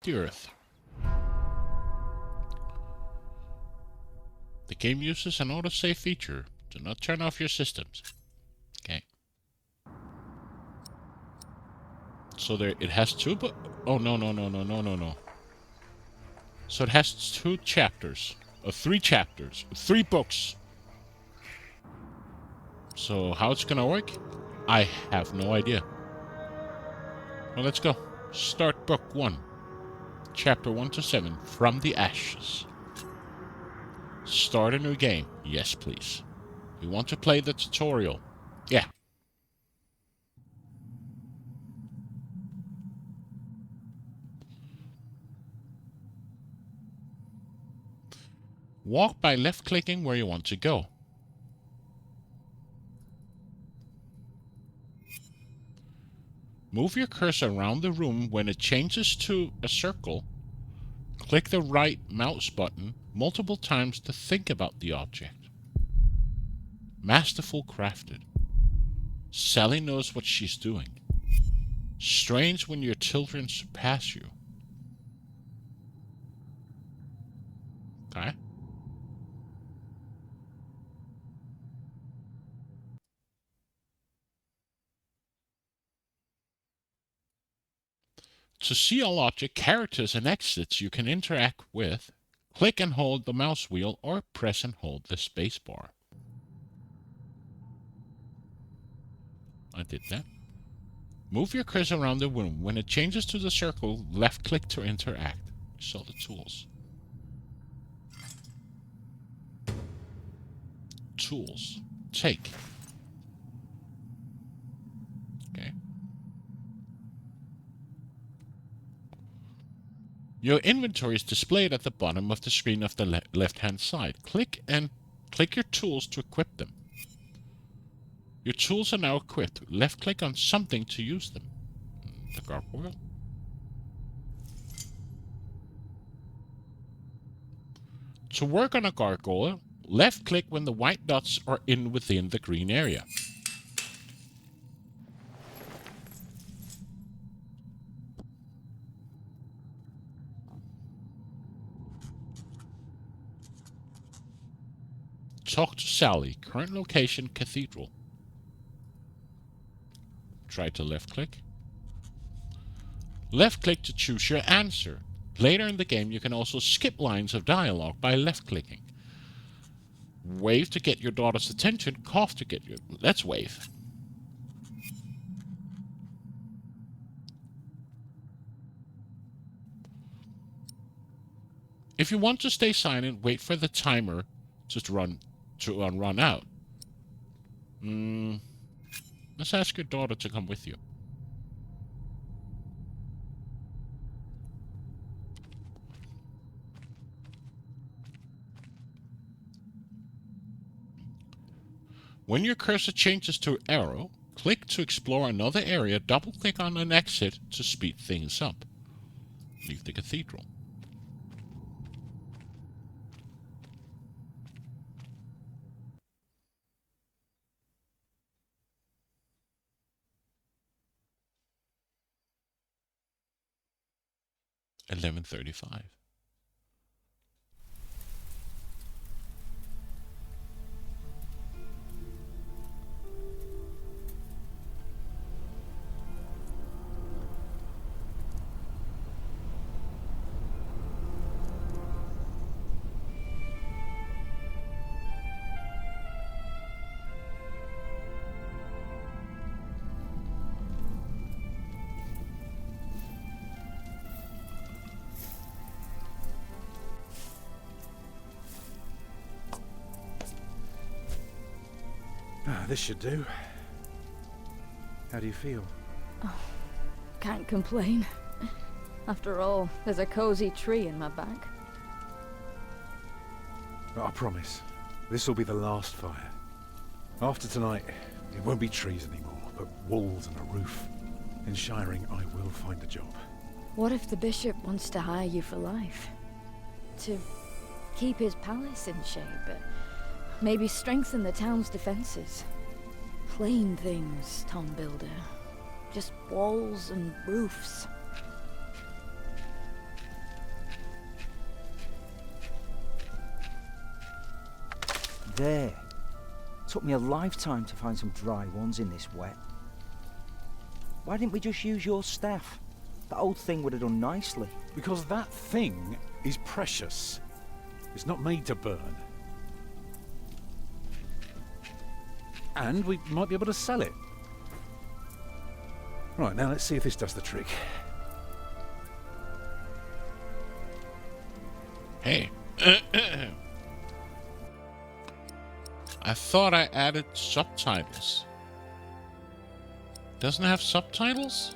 the Earth. The game uses an autosave feature. Do not turn off your systems. Okay. So there, it has two, but oh no. So it has two chapters, or three chapters, three books. So how it's gonna work, I have no idea. Well, let's go. Start book 1, chapter 1 to 7, From the Ashes. Start a new game. Yes, please. You want to play the tutorial? Yeah. Walk by left-clicking where you want to go. Move your cursor around the room. When it changes to a circle, click the right mouse button multiple times to think about the object. Masterful crafted. Sally knows what she's doing. Strange when your children surpass you. Okay. To see all object characters and exits you can interact with, click and hold the mouse wheel or press and hold the space bar. I did that. Move your cursor around the room. When it changes to the circle, left click to interact. So the tools. Tools. Take. Okay. Your inventory is displayed at the bottom of the screen of the left-hand side. Click your tools to equip them. Your tools are now equipped. Left-click on something to use them. The gargoyle. To work on a gargoyle, left-click when the white dots are within the green area. Talk to Sally. Current location, Cathedral. Try to left-click. Left-click to choose your answer. Later in the game, you can also skip lines of dialogue by left-clicking. Wave to get your daughter's attention. Cough to get your... Let's wave. If you want to stay silent, wait for the timer to run out. Let's ask your daughter to come with you. When your cursor changes to arrow, click to explore another area. Double-click on an exit to speed things up. Leave the cathedral. $11:35. This should do. How do you feel? Oh, can't complain. After all, there's a cozy tree in my back. I promise, this will be the last fire. After tonight, it won't be trees anymore, but walls and a roof. In Shiring, I will find a job. What if the bishop wants to hire you for life? To keep his palace in shape, maybe strengthen the town's defenses? Plain things, Tom Builder. Just walls and roofs. there. Took me a lifetime to find some dry ones in this wet. Why didn't we just use your staff? That old thing would have done nicely. Because that thing is precious. It's not made to burn. And we might be able to sell it. Right, now let's see if this does the trick. Hey. I thought I added subtitles. Doesn't it have subtitles?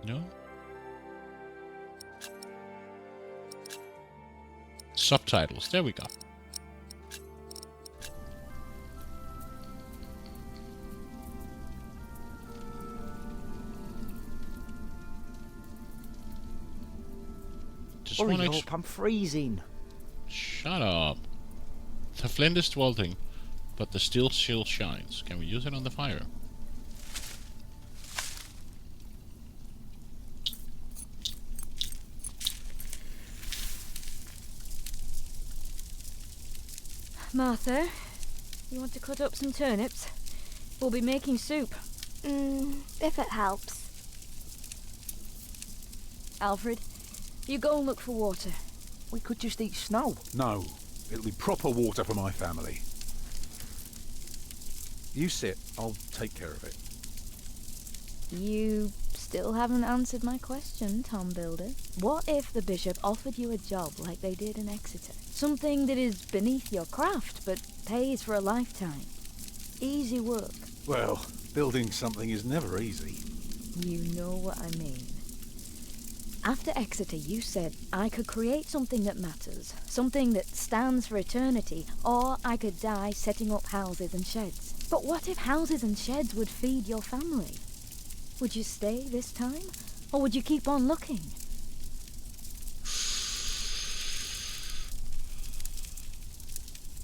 No? Subtitles. There we go. Just Hurry one up, I'm freezing. Shut up. The flint is wilting, but the steel still shines. Can we use it on the fire? Martha, you want to cut up some turnips? We'll be making soup. If it helps. Alfred, you go and look for water. We could just eat snow. No, it'll be proper water for my family. You sit, I'll take care of it. You still haven't answered my question, Tom Builder. What if the bishop offered you a job like they did in Exeter? Something that is beneath your craft, but pays for a lifetime. Easy work. Well, building something is never easy. You know what I mean. After Exeter, you said I could create something that matters, something that stands for eternity, or I could die setting up houses and sheds. But what if houses and sheds would feed your family? Would you stay this time, or would you keep on looking?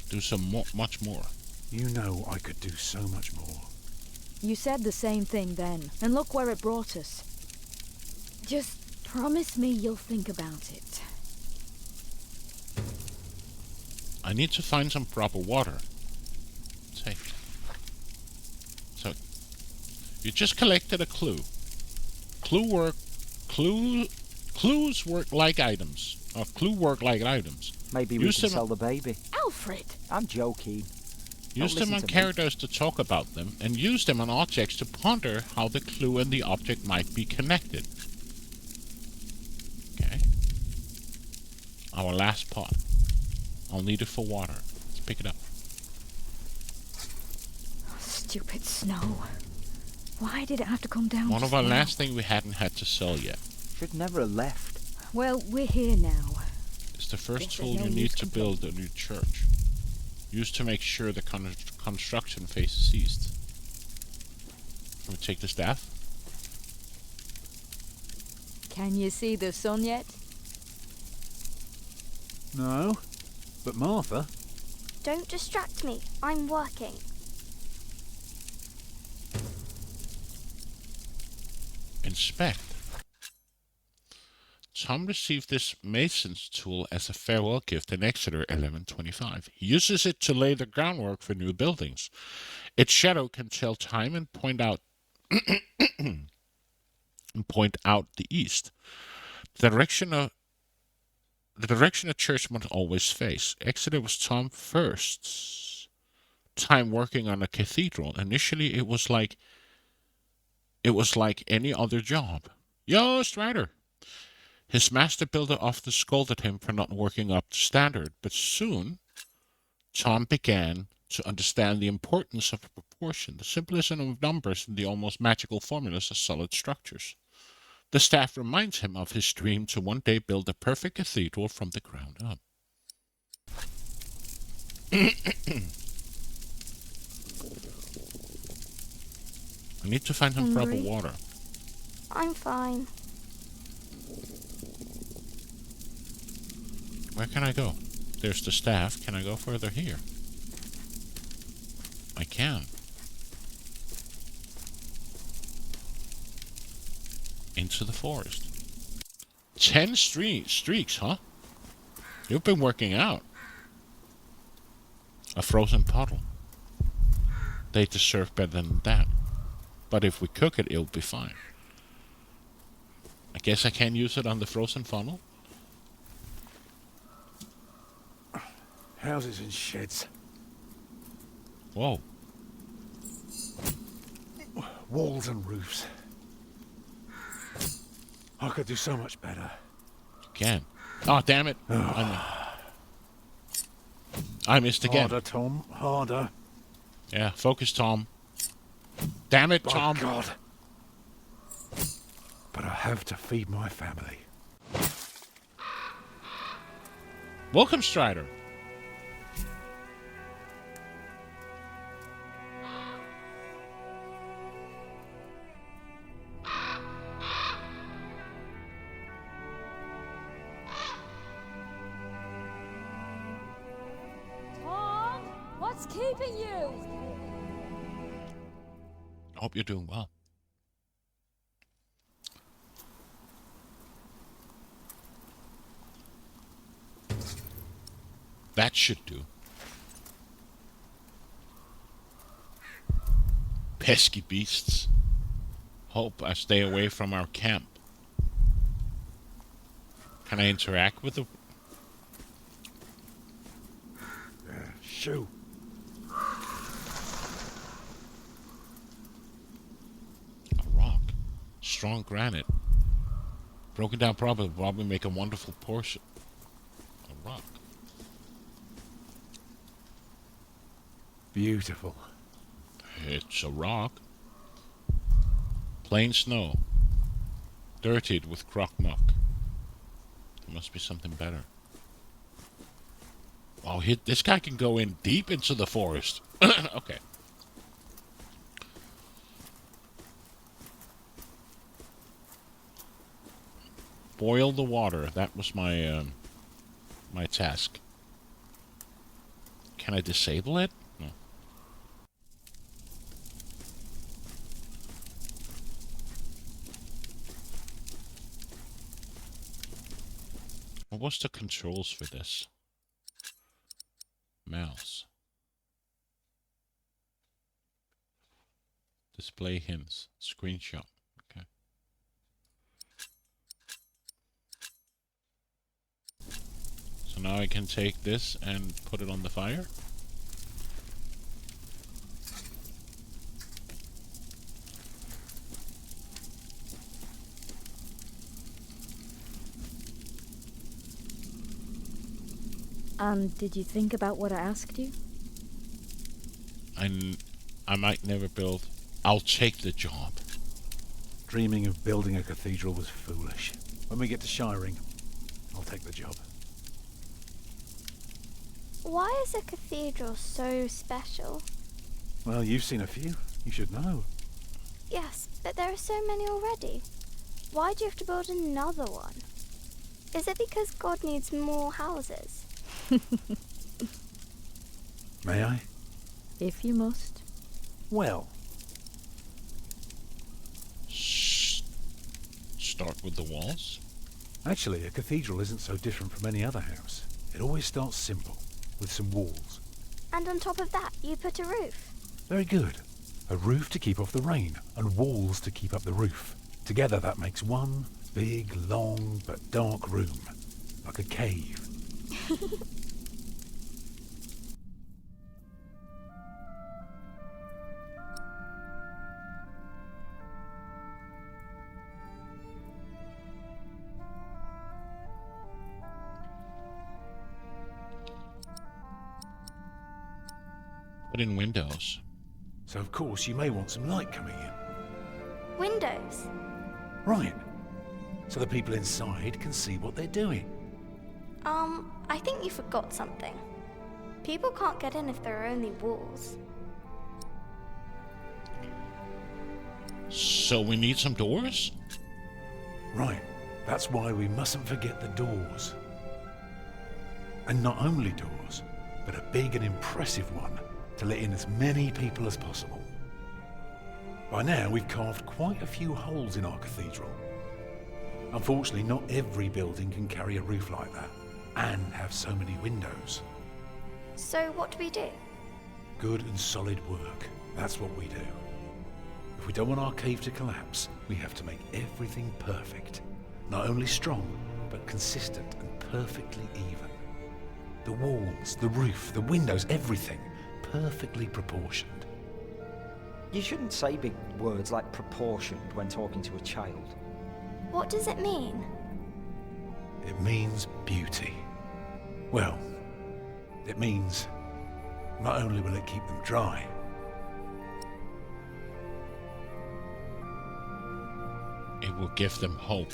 Do much more. You know I could do so much more. You said the same thing then, and look where it brought us. Just promise me you'll think about it. I need to find some proper water. Safe. So, you just collected a clue. Clues work like items. Or clue work like items. Maybe we can sell the baby. Alfred! I'm joking. Use them on characters to talk about them, and use them on objects to ponder how the clue and the object might be connected. Okay. Our last pot. I'll need it for water. Let's pick it up. Stupid snow. Why did it have to come down? One of our last things we hadn't had to sell yet. Should never have left. Well, we're here now. It's the first tool you need to build a new church. Used to make sure the construction phase ceased. Can we take the staff? Can you see the sun yet? No, but Martha... Don't distract me. I'm working. Inspect. Tom received this mason's tool as a farewell gift in Exeter 1125. He uses it to lay the groundwork for new buildings. Its shadow can tell time and point out the east. The direction a church must always face. Exeter was Tom's first time working on a cathedral. Initially, it was like any other job. Yo, Strider! His master builder often scolded him for not working up to standard, but soon Tom began to understand the importance of proportion, the simplism of numbers, and the almost magical formulas of solid structures. The staff reminds him of his dream to one day build a perfect cathedral from the ground up. I need to find some proper water. I'm fine. Where can I go? There's the staff. Can I go further here? I can. into the forest. 10 streaks, huh? You've been working out. A frozen puddle. They deserve better than that. But if we cook it, it'll be fine. I guess I can use it on the frozen funnel. Houses and sheds. Whoa. Walls and roofs. I could do so much better. You can. Oh, damn it. I missed again. Harder, Tom. Harder. Yeah, focus, Tom. Damn it, Tom. Oh, God. But I have to feed my family. Welcome, Strider. Tom, what's keeping you? I hope you're doing well. That should do. Pesky beasts. Hope I stay away from our camp. Can I interact with the... Shoo. A rock. Strong granite. Broken down probably make a wonderful portion. A rock. Beautiful. It's a rock. Plain snow. Dirtied with crock muck. There must be something better. Oh, this guy can go in deep into the forest. Okay. Boil the water. That was my my task. Can I disable it? No. What's the controls for this? Mouse. Display hints. Screenshot. Okay. So now I can take this and put it on the fire. And did you think about what I asked you? I might never build. I'll take the job. Dreaming of building a cathedral was foolish. When we get to Shiring, I'll take the job. Why is a cathedral so special? Well, you've seen a few. You should know. Yes, but there are so many already. Why do you have to build another one? Is it because God needs more houses? May I? If you must. Well, Start with the walls. actually, a cathedral isn't so different from any other house. It always starts simple, with some walls. And on top of that, you put a roof. Very good. A roof to keep off the rain, and walls to keep up the roof. Together that makes one big, long, but dark room. Like a cave. Put in windows. So of course you may want some light coming in. Windows. Right. So the people inside can see what they're doing. I think you forgot something. People can't get in if there are only walls. So we need some doors? Right. That's why we mustn't forget the doors. And not only doors, but a big and impressive one to let in as many people as possible. By now we've carved quite a few holes in our cathedral, Unfortunately, not every building can carry a roof like that and have so many windows. So what do we do? Good and solid work. That's what we do. If we don't want our cave to collapse, we have to make everything perfect. Not only strong, but consistent and perfectly even. The walls, the roof, the windows, everything perfectly proportioned. You shouldn't say big words like proportioned when talking to a child. What does it mean? It means beauty. Well, it means not only will it keep them dry, It will give them hope.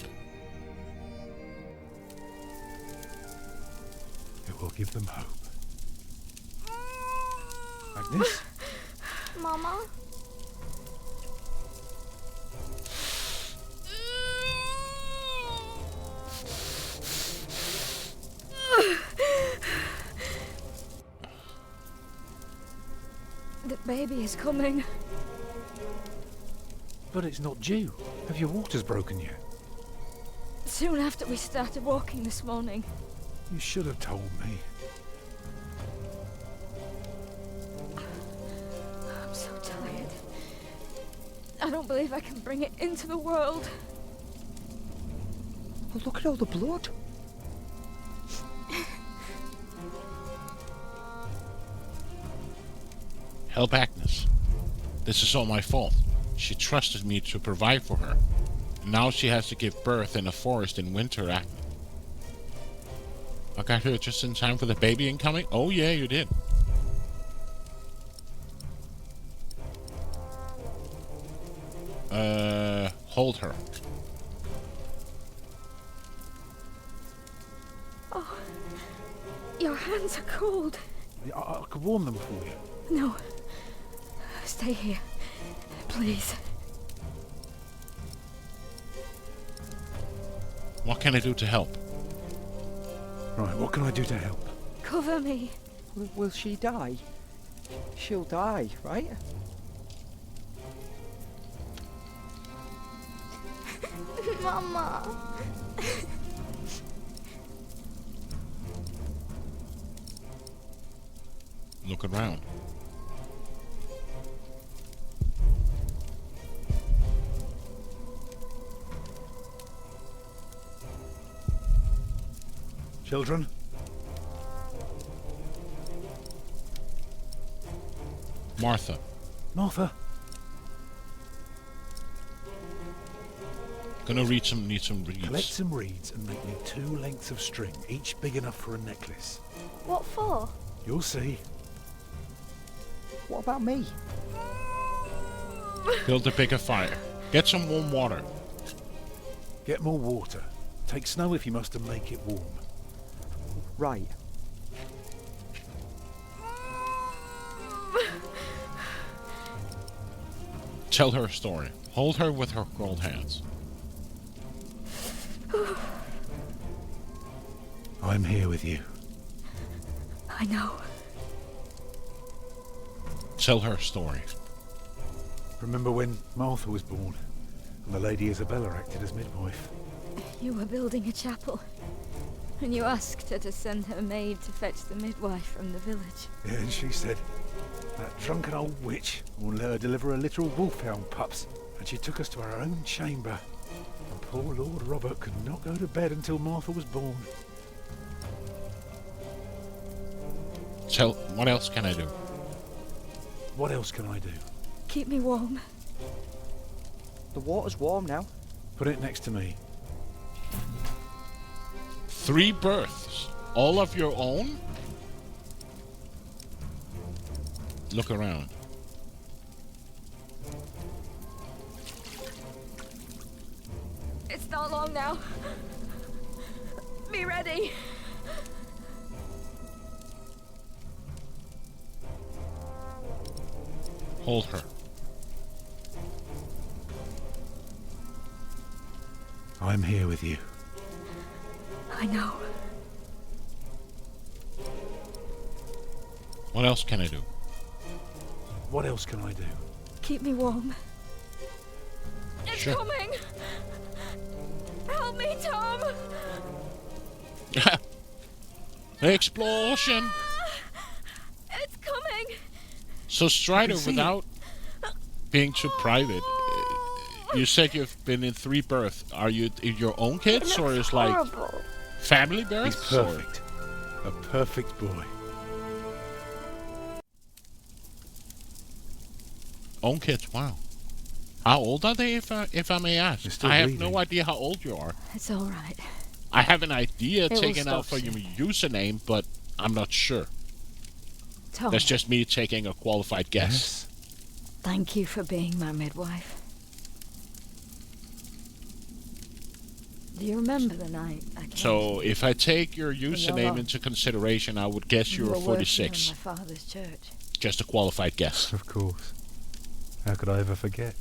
it will give them hope. Agnes? Mama? The baby is coming. But it's not due. Have your waters broken yet? Soon after we started walking this morning. You should have told me. I'm so tired. I don't believe I can bring it into the world. Oh, look at all the blood. Help Agnes. This is all my fault. She trusted me to provide for her. Now she has to give birth in a forest in winter. I got here just in time for the baby incoming? Oh yeah, you did. Hold her. Oh, your hands are cold. I could warm them for you. No. Stay here. Please. What can I do to help? Right, what can I do to help? Cover me. Will she die? She'll die, right? Mama. Look around. Children? Martha. Martha? Gonna need some reeds. Collect some reeds and make me 2 lengths of string, each big enough for a necklace. What for? You'll see. What about me? Build a bigger fire. Get some warm water. Get more water. Take snow if you must and make it warm. Right. Tell her a story. Hold her with her cold hands. I'm here with you. I know. Tell her a story. Remember when Martha was born and the Lady Isabella acted as midwife? You were building a chapel. And you asked her to send her maid to fetch the midwife from the village. Yeah, and she said, that drunken old witch won't let her deliver her literal wolfhound pups. And she took us to our own chamber. And poor Lord Robert could not go to bed until Martha was born. Tell. What else can I do? What else can I do? Keep me warm. The water's warm now. Put it next to me. 3 births. All of your own? Look around. It's not long now. Be ready. Hold her. I'm here with you. I know. What else can I do? What else can I do? Keep me warm. It's Sure. coming. Help. Help me, Tom! Explosion! It's coming! So Strider, see it. without being too private, you said you've been in 3 births. Are you your own It kids, or looks is like horrible. family He's births? or- perfect. A perfect boy. Own kids, wow. How old are they, if I may ask? They're still I have breathing. no idea how old you are. It's all right. I have an idea will taken out stop for your soon. username, but I'm not sure. Tom, That's just me taking a qualified guess. Yes. thank you for being my midwife. Do you remember the night I came? So if I take your you're username wrong. into consideration, I would guess You you're were working 46. in my father's church. Just a qualified guess. Of course. How could I ever forget?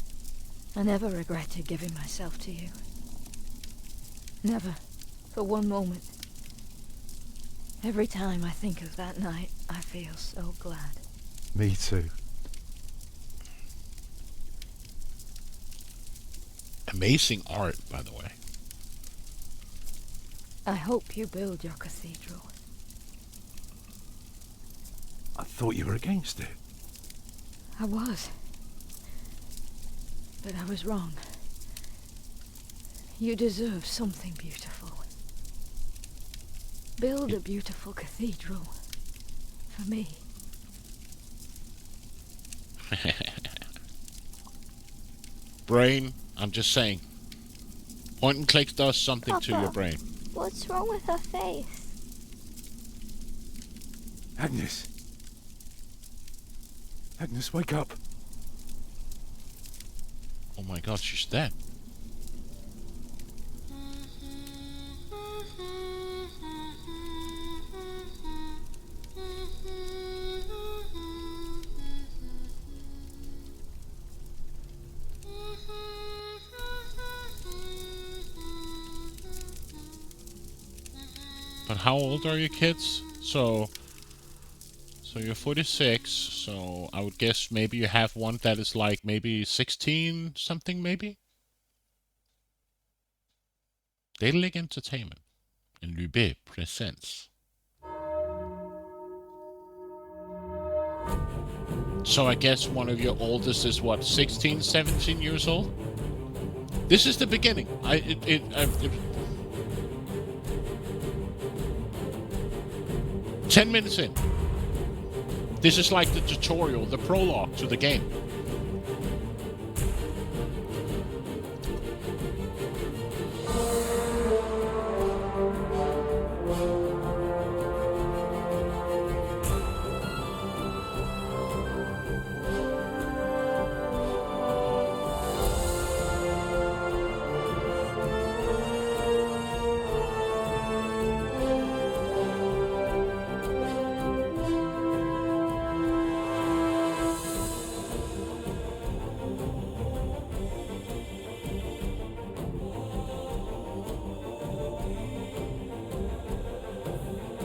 I never regretted giving myself to you. Never. For one moment. Every time I think of that night, I feel so glad. Me too. Amazing art, by the way. I hope you build your cathedral. I thought you were against it. I was. But I was wrong. You deserve something beautiful. Build a beautiful cathedral. For me. Brain, I'm just saying. Point and click does something to your Papa. brain. What's wrong with her face? Agnes. Agnes, wake up. Oh my god, she's dead. But how old are your kids? So you're 46, so I would guess maybe you have one that is like maybe 16 something maybe? Daedalic Entertainment in Lübe presents. So I guess one of your oldest is what, 16, 17 years old? This is the beginning. 10 minutes in. This is like the tutorial, the prologue to the game.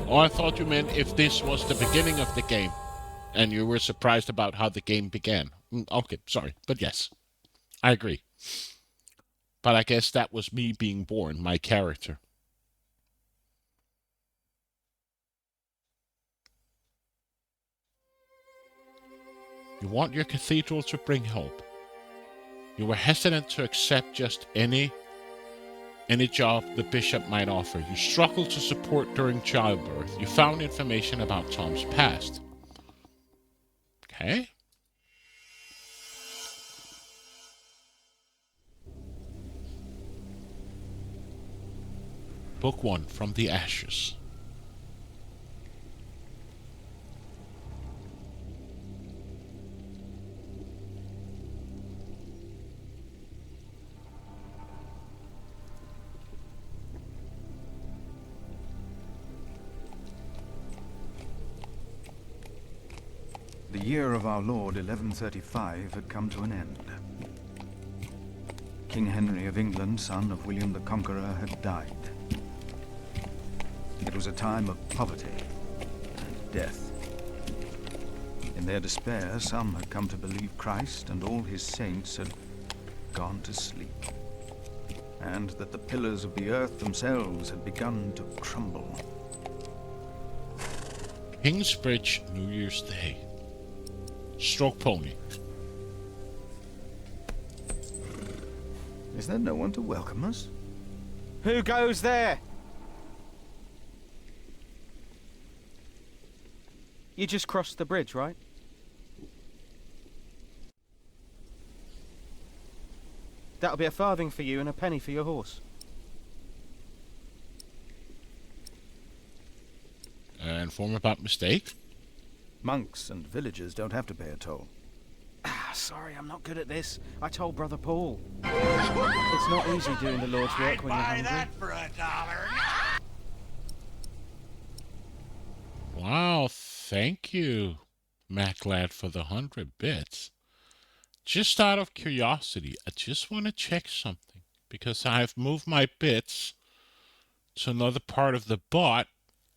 Oh, I thought you meant if this was the beginning of the game and you were surprised about how the game began. Okay, sorry. But yes, I agree. But I guess that was me being born, my character. You want your cathedral to bring hope. You were hesitant to accept just any job the bishop might offer. You struggled to support during childbirth. You found information about Tom's past. Okay. Book 1, From the Ashes. The year of our Lord 1135 had come to an end. King Henry of England, son of William the Conqueror, had died. It was a time of poverty and death. In their despair, some had come to believe Christ and all his saints had gone to sleep. and that the pillars of the earth themselves had begun to crumble. Kingsbridge, New Year's Day. Stroke pony. Is there no one to welcome us? Who goes there? You just crossed the bridge, right? That'll be a farthing for you and a penny for your horse. Inform about mistake. Monks and villagers don't have to pay a toll. Sorry, I'm not good at this. I told Brother Paul. It's not easy doing the Lord's work when you're hungry. For $1. Wow, thank you, Matt for the 100 bits. Just out of curiosity, I just want to check something, because I've moved my bits to another part of the bot,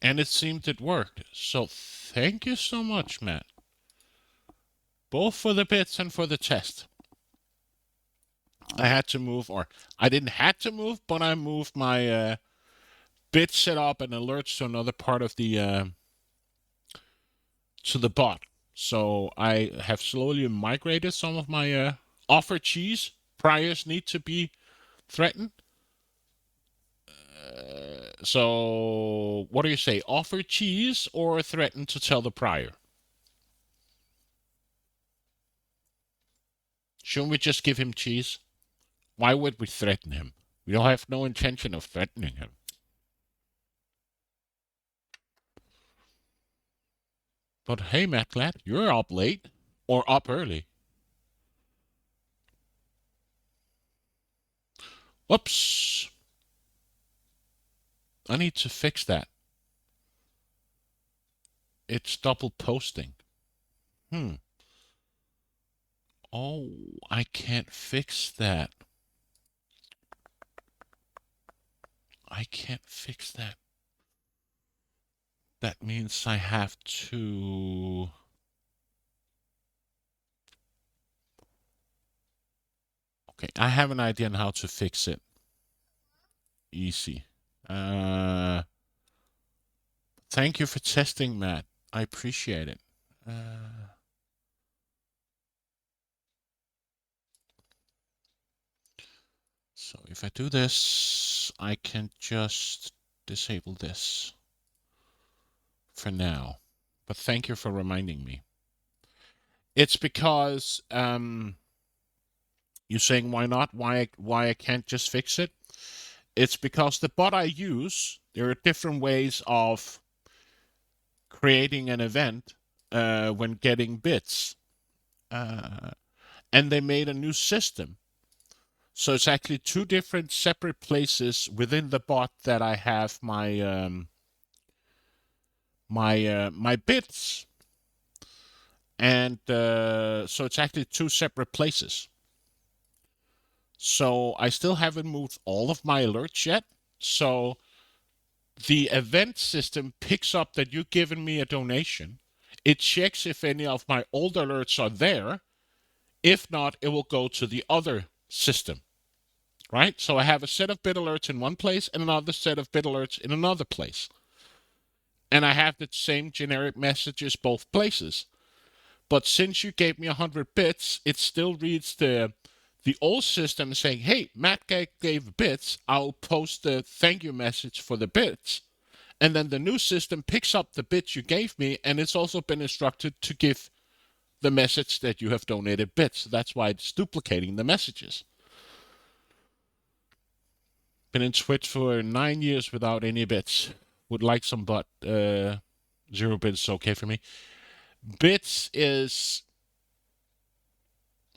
and it seemed it worked. So thank you so much, Matt. Both for the bits and for the test. I had to move, or I didn't have to move, but I moved my bit setup and alerts to another part of the to the bot. So I have slowly migrated some of my offer cheese. Priors need to be threatened. So what do you say? Offer cheese or threaten to tell the prior? Shouldn't we just give him cheese? Why would we threaten him? We don't have no intention of threatening him. But hey, Matt Glad, you're up late or up early. Whoops. I need to fix that. It's double posting. Oh, I can't fix that. I can't fix that. That means I have to... Okay, I have an idea on how to fix it. Easy. Thank you for testing, Matt. I appreciate it. So if I do this, I can just disable this for now. But thank you for reminding me. It's because you're saying why not? Why I can't just fix it? It's because the bot I use, there are different ways of creating an event when getting bits. And they made a new system. So it's actually two different separate places within the bot that I have my my bits. And so it's actually two separate places. So I still haven't moved all of my alerts yet. So the event system picks up that you've given me a donation. It checks if any of my old alerts are there. If not, it will go to the other system. Right? So I have a set of bit alerts in one place and another set of bit alerts in another place. And I have the same generic messages both places. But since you gave me 100 bits, it still reads the old system saying, hey, Matt gave bits, I'll post the thank you message for the bits. And then the new system picks up the bits you gave me, and it's also been instructed to give the message that you have donated bits. That's why it's duplicating the messages. Been in Twitch for 9 years without any bits. Would like some, but 0 bits is okay for me. Bits is...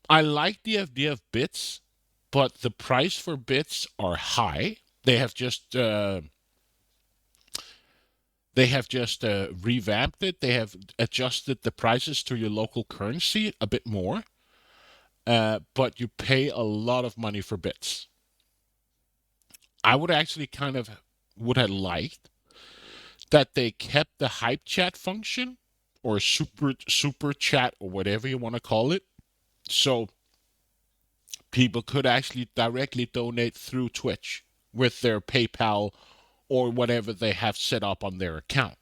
I like the idea of bits, but the price for bits are high. They have just revamped it. They have adjusted the prices to your local currency a bit more, but you pay a lot of money for bits. I would actually would have liked that they kept the hype chat function or super chat or whatever you want to call it. So people could actually directly donate through Twitch with their PayPal or whatever they have set up on their account.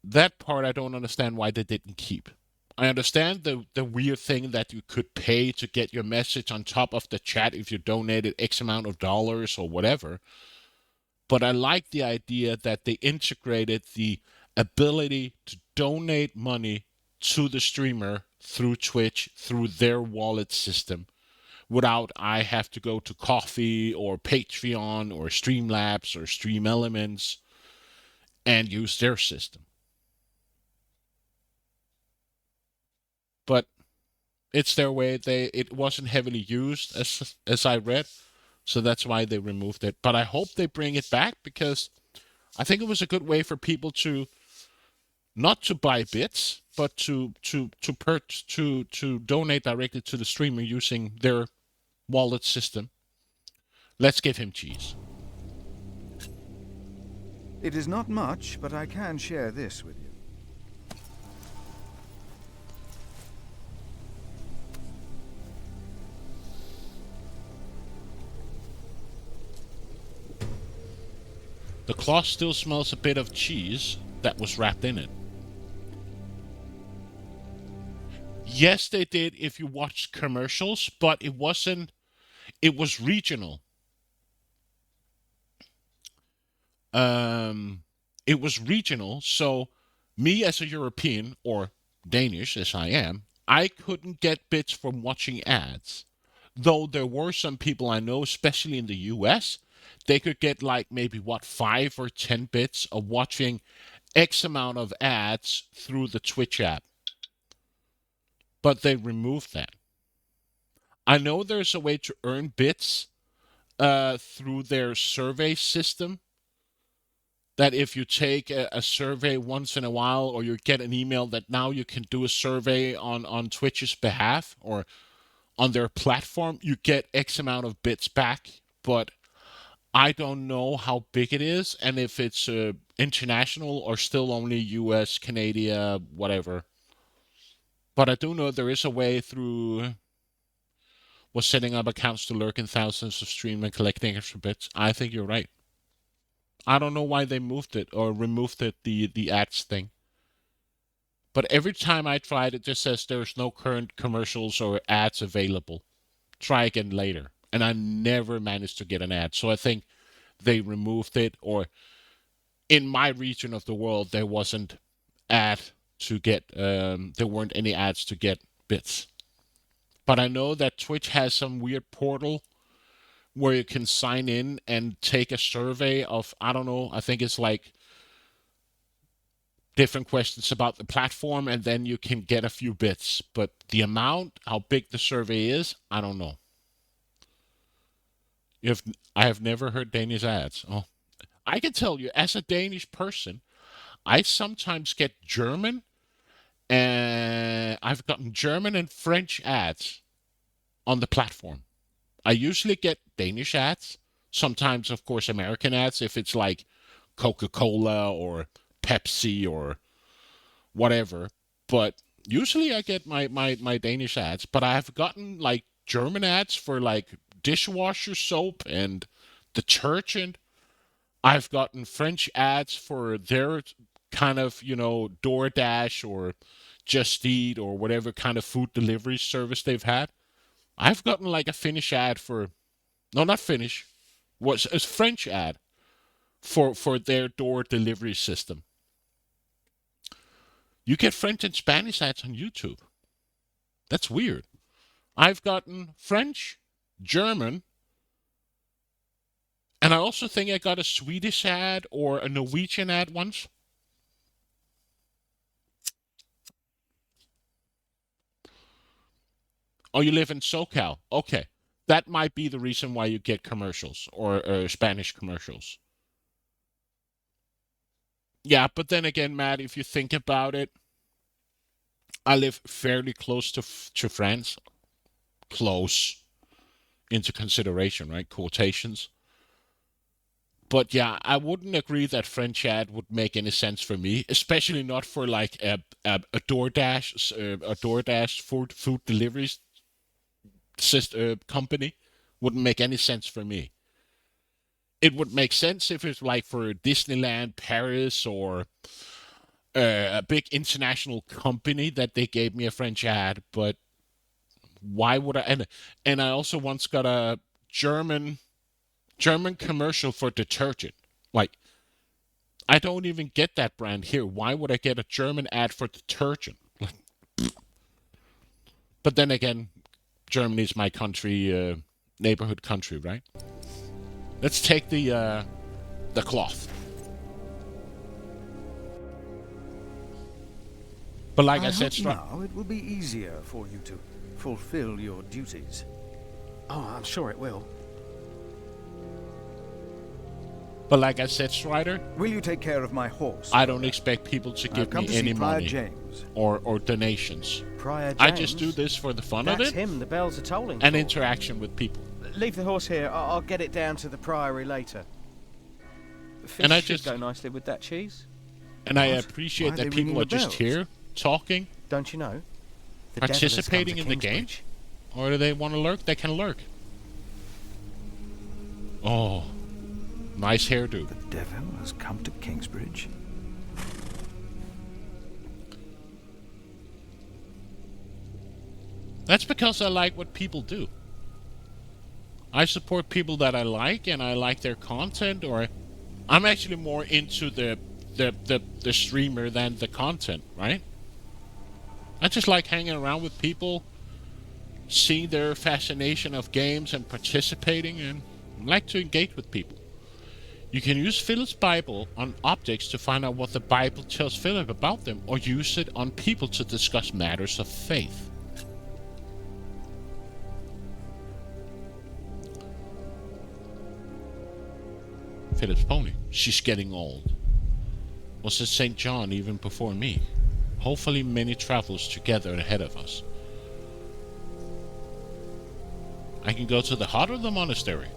That part I don't understand why they didn't keep. I understand the weird thing that you could pay to get your message on top of the chat if you donated X amount of dollars or whatever. But I like the idea that they integrated the ability to donate money to the streamer through Twitch, through their wallet system, without I have to go to Coffee or Patreon or Streamlabs or Stream Elements and use their system. But it's their way. It wasn't heavily used as I read, so that's why they removed it. But I hope they bring it back because I think it was a good way for people to not to buy bits, but to donate directly to the streamer using their wallet system. Let's give him cheese. It is not much, but I can share this with you. The cloth still smells a bit of cheese that was wrapped in it. Yes, they did if you watched commercials, but it wasn't, it was regional. It was regional, so me as a European, or Danish as I am, I couldn't get bits from watching ads. Though there were some people I know, especially in the US, they could get like maybe 5 or 10 bits of watching X amount of ads through the Twitch app. But they removed that. I know there's a way to earn bits through their survey system. That if you take a survey once in a while, or you get an email that now you can do a survey on Twitch's behalf or on their platform, you get X amount of bits back. But I don't know how big it is and if it's international or still only US, Canada, whatever. But I do know there is a way through setting up accounts to lurk in thousands of stream and collecting extra bits. I think you're right. I don't know why they moved it or removed it, the ads thing. But every time I tried, it just says there's no current commercials or ads available. Try again later. And I never managed to get an ad. So I think they removed it, or in my region of the world, there wasn't ad to get, there weren't any ads to get bits. But I know that Twitch has some weird portal where you can sign in and take a survey of, I don't know, I think it's like different questions about the platform, and then you can get a few bits. But the amount, how big the survey is, I don't know. I have never heard Danish ads. Oh, I can tell you, as a Danish person, I sometimes get German, and I've gotten German and French ads on the platform. I usually get Danish ads, sometimes, of course, American ads, if it's like Coca-Cola or Pepsi or whatever. But usually I get my Danish ads, but I have gotten like German ads for like dishwasher soap and detergent. I've gotten French ads for their kind of, DoorDash or Just Eat or whatever kind of food delivery service they've had. I've gotten like a Finnish ad for, no, not Finnish, was a French ad for their door delivery system. You get French and Spanish ads on YouTube. That's weird. I've gotten French, German, and I also think I got a Swedish ad or a Norwegian ad once. Oh, you live in SoCal. Okay. That might be the reason why you get commercials or Spanish commercials. Yeah, but then again, Matt, if you think about it, I live fairly close to France. Close into consideration, right? Quotations. But yeah, I wouldn't agree that French ad would make any sense for me, especially not for like a DoorDash food deliveries company wouldn't make any sense for me. It would make sense if it's like for Disneyland Paris or a big international company that they gave me a French ad, but why would I? And I also once got a German commercial for detergent. Like, I don't even get that brand here. Why would I get a German ad for detergent? But then again, Germany's my country, neighborhood country, right? Let's take the cloth. But like I said, now it will be easier for you to fulfill your duties. Oh, I'm sure it will. But like I said, Strider, Will you take care of my horse? I don't expect people to give me any money James. or donations. Prior James. I just do this for the fun of That's it him. The bells are tolling. and for. interaction with people. Leave the horse here. I'll get it down to the priory later. The fish And I should just- go nicely with that cheese. And I What? appreciate Why are that they people ringing are the just bells? here talking, Don't you know? The devil has come to participating in the game. Kingsbridge. Or do they want to lurk? They can lurk. Oh, nice hairdo. The devil has come to Kingsbridge. That's because I like what people do. I support people that I like, and I like their content. Or I'm actually more into the streamer than the content, right? I just like hanging around with people, seeing their fascination of games and participating, and like to engage with people. You can use Philip's Bible on objects to find out what the Bible tells Philip about them, or use it on people to discuss matters of faith. Philip's pony. She's getting old. Was it St. John even before me? Hopefully many travels together ahead of us. I can go to the hut or the monastery.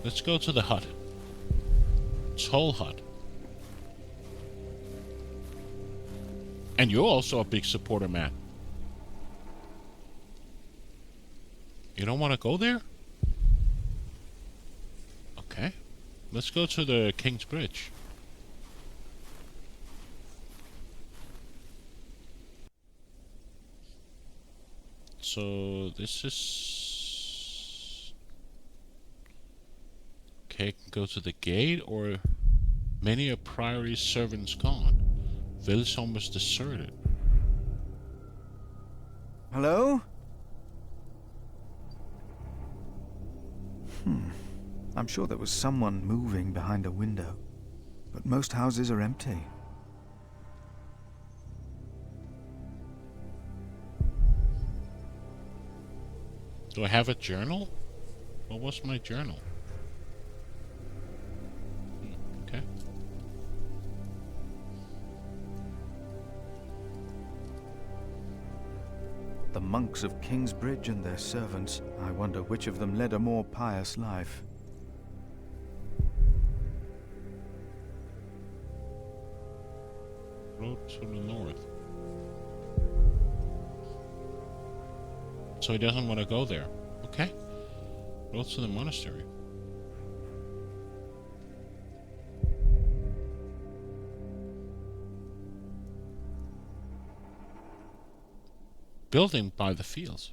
Let's go to the hut. Toll hut. And you're also a big supporter, man. You don't want to go there? Okay. Let's go to the King's Bridge. So this is... Okay, can go to the gate, or many a priory's servants gone. Village almost deserted. Hello? I'm sure there was someone moving behind a window, but most houses are empty. Do I have a journal? What was my journal? Okay. The monks of Kingsbridge and their servants, I wonder which of them led a more pious life. Road to the north. So he doesn't want to go there. Okay. Road to the monastery. Building by the fields.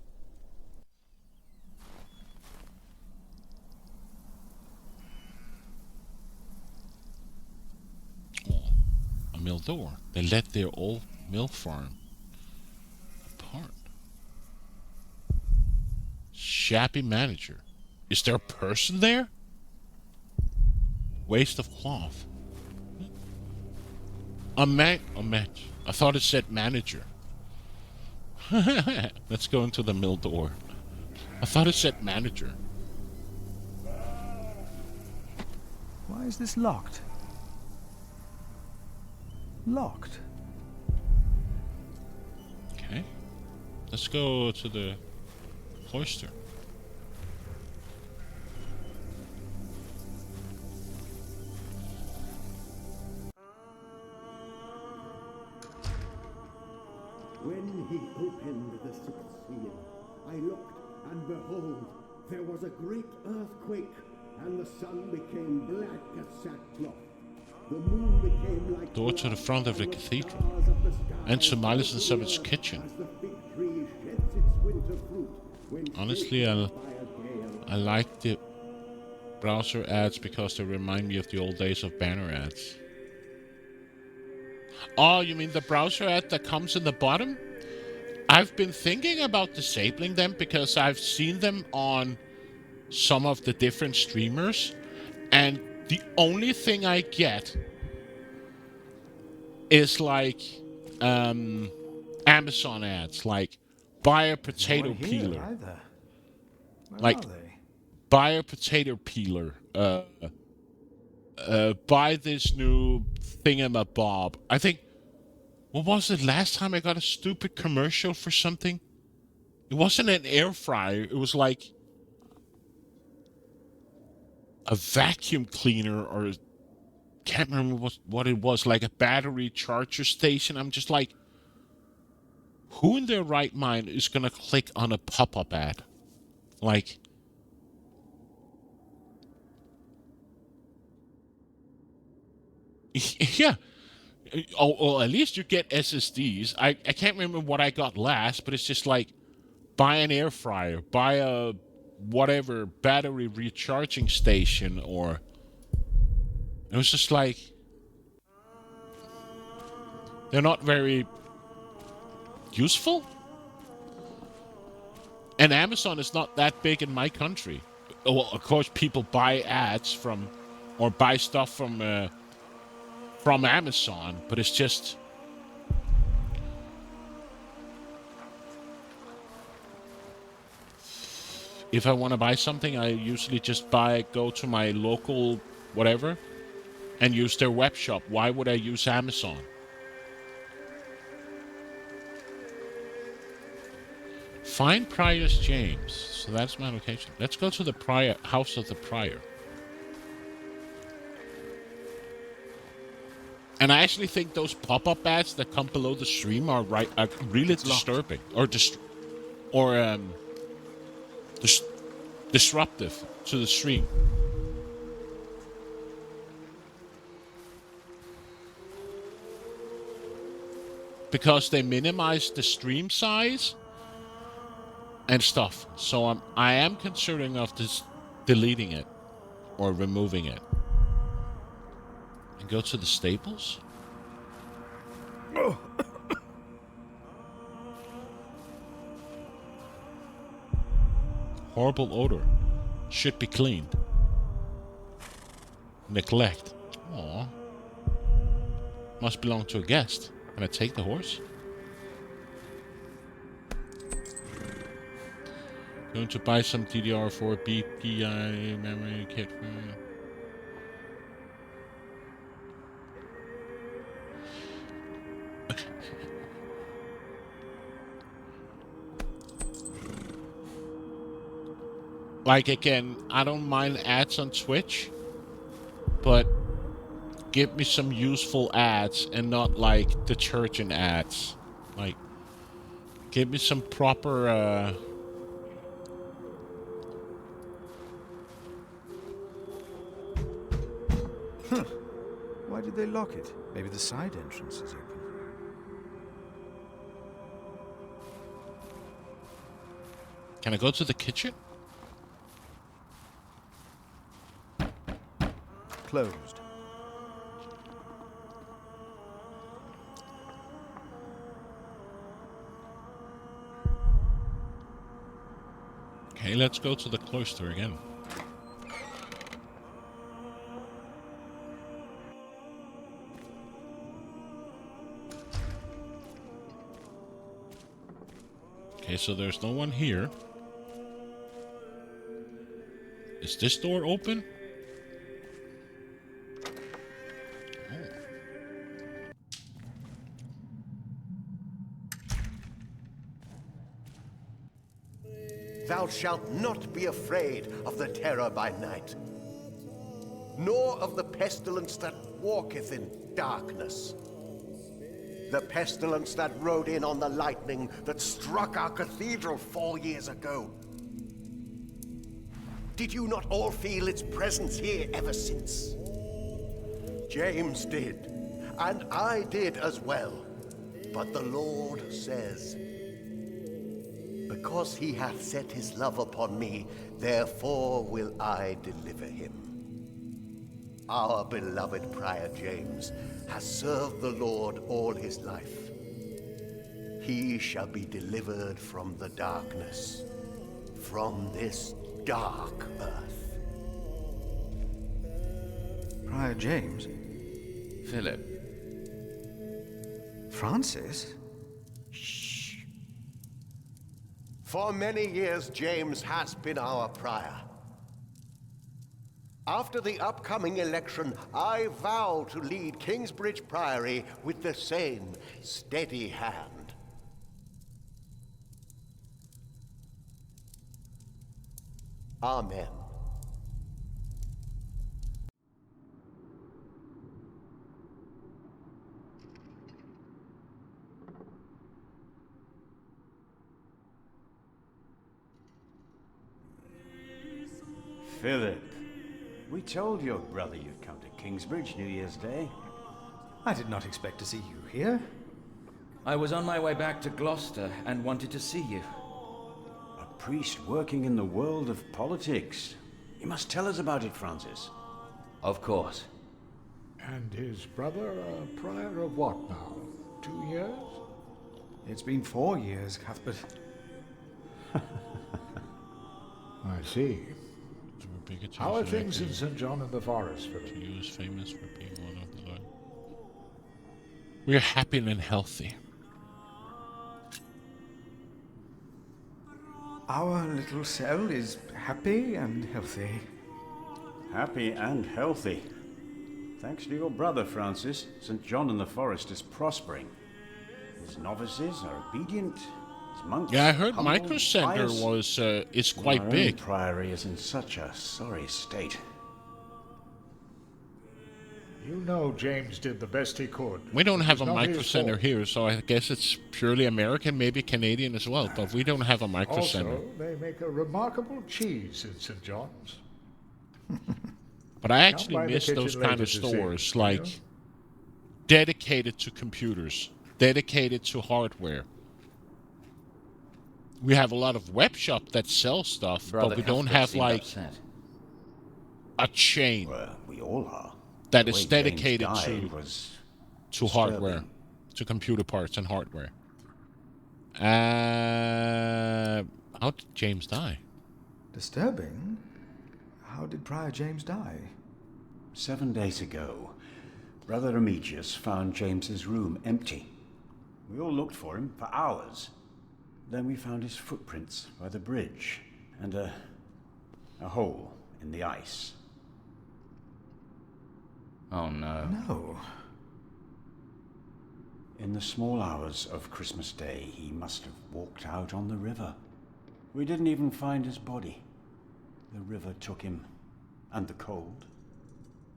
Oh, a mill door. They let their old mill farm apart. Shabby manager. Is there a person there? Waste of cloth. A man. I thought it said manager. Let's go into the mill door. I thought it said manager. Why is this locked? Locked? Okay. Let's go to the cloister. When he opened the sixth seal, I looked, and behold, there was a great earthquake, and the sun became black as sackcloth. The moon became like Door to the front of the blood, and cathedral. stars of the sky Enter Miles filled and the Savage earth kitchen. as the fig tree sheds its winter fruit when Honestly, shaken by a gale. I like the browser ads because they remind me of the old days of banner ads. Oh, you mean the browser ad that comes in the bottom? I've been thinking about disabling them because I've seen them on some of the different streamers, and the only thing I get is like Amazon ads, like buy a potato No one here peeler, either. Where like are they? buy a potato peeler, buy this new thingamabob. I think, what was it last time I got a stupid commercial for something? It wasn't an air fryer. It was like a vacuum cleaner, or can't remember what it was, like a battery charger station. I'm just like, who in their right mind is gonna click on a pop-up ad? Like, yeah. Oh, at least you get SSDs. I can't remember what I got last, but it's just like, buy an air fryer, buy a whatever battery recharging station, or it was just like, they're not very useful. And Amazon is not that big in my country. Well, of course, people buy ads from, or buy stuff from Amazon, but it's just, if I want to buy something, I usually just go to my local whatever and use their web shop. Why would I use Amazon? Find Prior's James. So that's my location. Let's go to the Prior house of the Prior. And I actually think those pop-up ads that come below the stream are really disturbing, or disruptive to the stream. Because they minimize the stream size and stuff. So I am considering of this deleting it or removing it. And go to the stables. Horrible odor. Should be cleaned. Neglect. Aww. Must belong to a guest. Can I take the horse? Going to buy some DDR4 BPI memory kit for... Like, again, I don't mind ads on Twitch, but give me some useful ads and not like detergent ads. Like, give me some proper Why did they lock it? Maybe the side entrance is open. Can I go to the kitchen? Closed. Okay, let's go to the cloister again. Okay, so there's no one here. Is this door open? Thou shalt not be afraid of the terror by night, nor of the pestilence that walketh in darkness. The pestilence that rode in on the lightning that struck our cathedral 4 years ago. Did you not all feel its presence here ever since? James did, and I did as well. But the Lord says, because he hath set his love upon me, therefore will I deliver him. Our beloved Prior James has served the Lord all his life. He shall be delivered from the darkness, from this dark earth. Prior James? Philip. Francis? For many years, James has been our prior. After the upcoming election, I vow to lead Kingsbridge Priory with the same steady hand. Amen. Philip, we told your brother you'd come to Kingsbridge New Year's Day. I did not expect to see you here. I was on my way back to Gloucester and wanted to see you. A priest working in the world of politics. You must tell us about it, Francis. Of course. And his brother a prior of what now? 2 years? It's been 4 years, Cuthbert. I see. Bigoted How are and things in active. St. John of the Forest, Philip? He was famous for being one of the Lord. We're happy and healthy. Our little cell is happy and healthy. Happy and healthy. Thanks to your brother, Francis, St. John in the Forest is prospering. His novices are obedient. His monks, Yeah, I heard humble, Micro Center pious. was is quite Our own big. priory is in such a sorry state. You know James did the best he could. We don't It have a was not Micro his Center fault. here, so I guess it's purely American, maybe Canadian as well, but we don't have a Micro Center. Also, they make a remarkable cheese in St. John's. But I by actually the miss those kitchen kind later of to see, stores, you like know? dedicated to computers, dedicated to hardware. We have a lot of web shop that sell stuff, Brother but we don't Cuthbert have seemed like upset. a chain Well, we all are. that The is way James dedicated died was to hardware, disturbing. to computer parts and hardware. How did James die? Disturbing? How did Prior James die? 7 days ago, Brother Remigius found James's room empty. We all looked for him for hours. Then we found his footprints by the bridge and a hole in the ice. Oh no. No. In the small hours of Christmas Day, he must have walked out on the river. We didn't even find his body. The river took him, and the cold.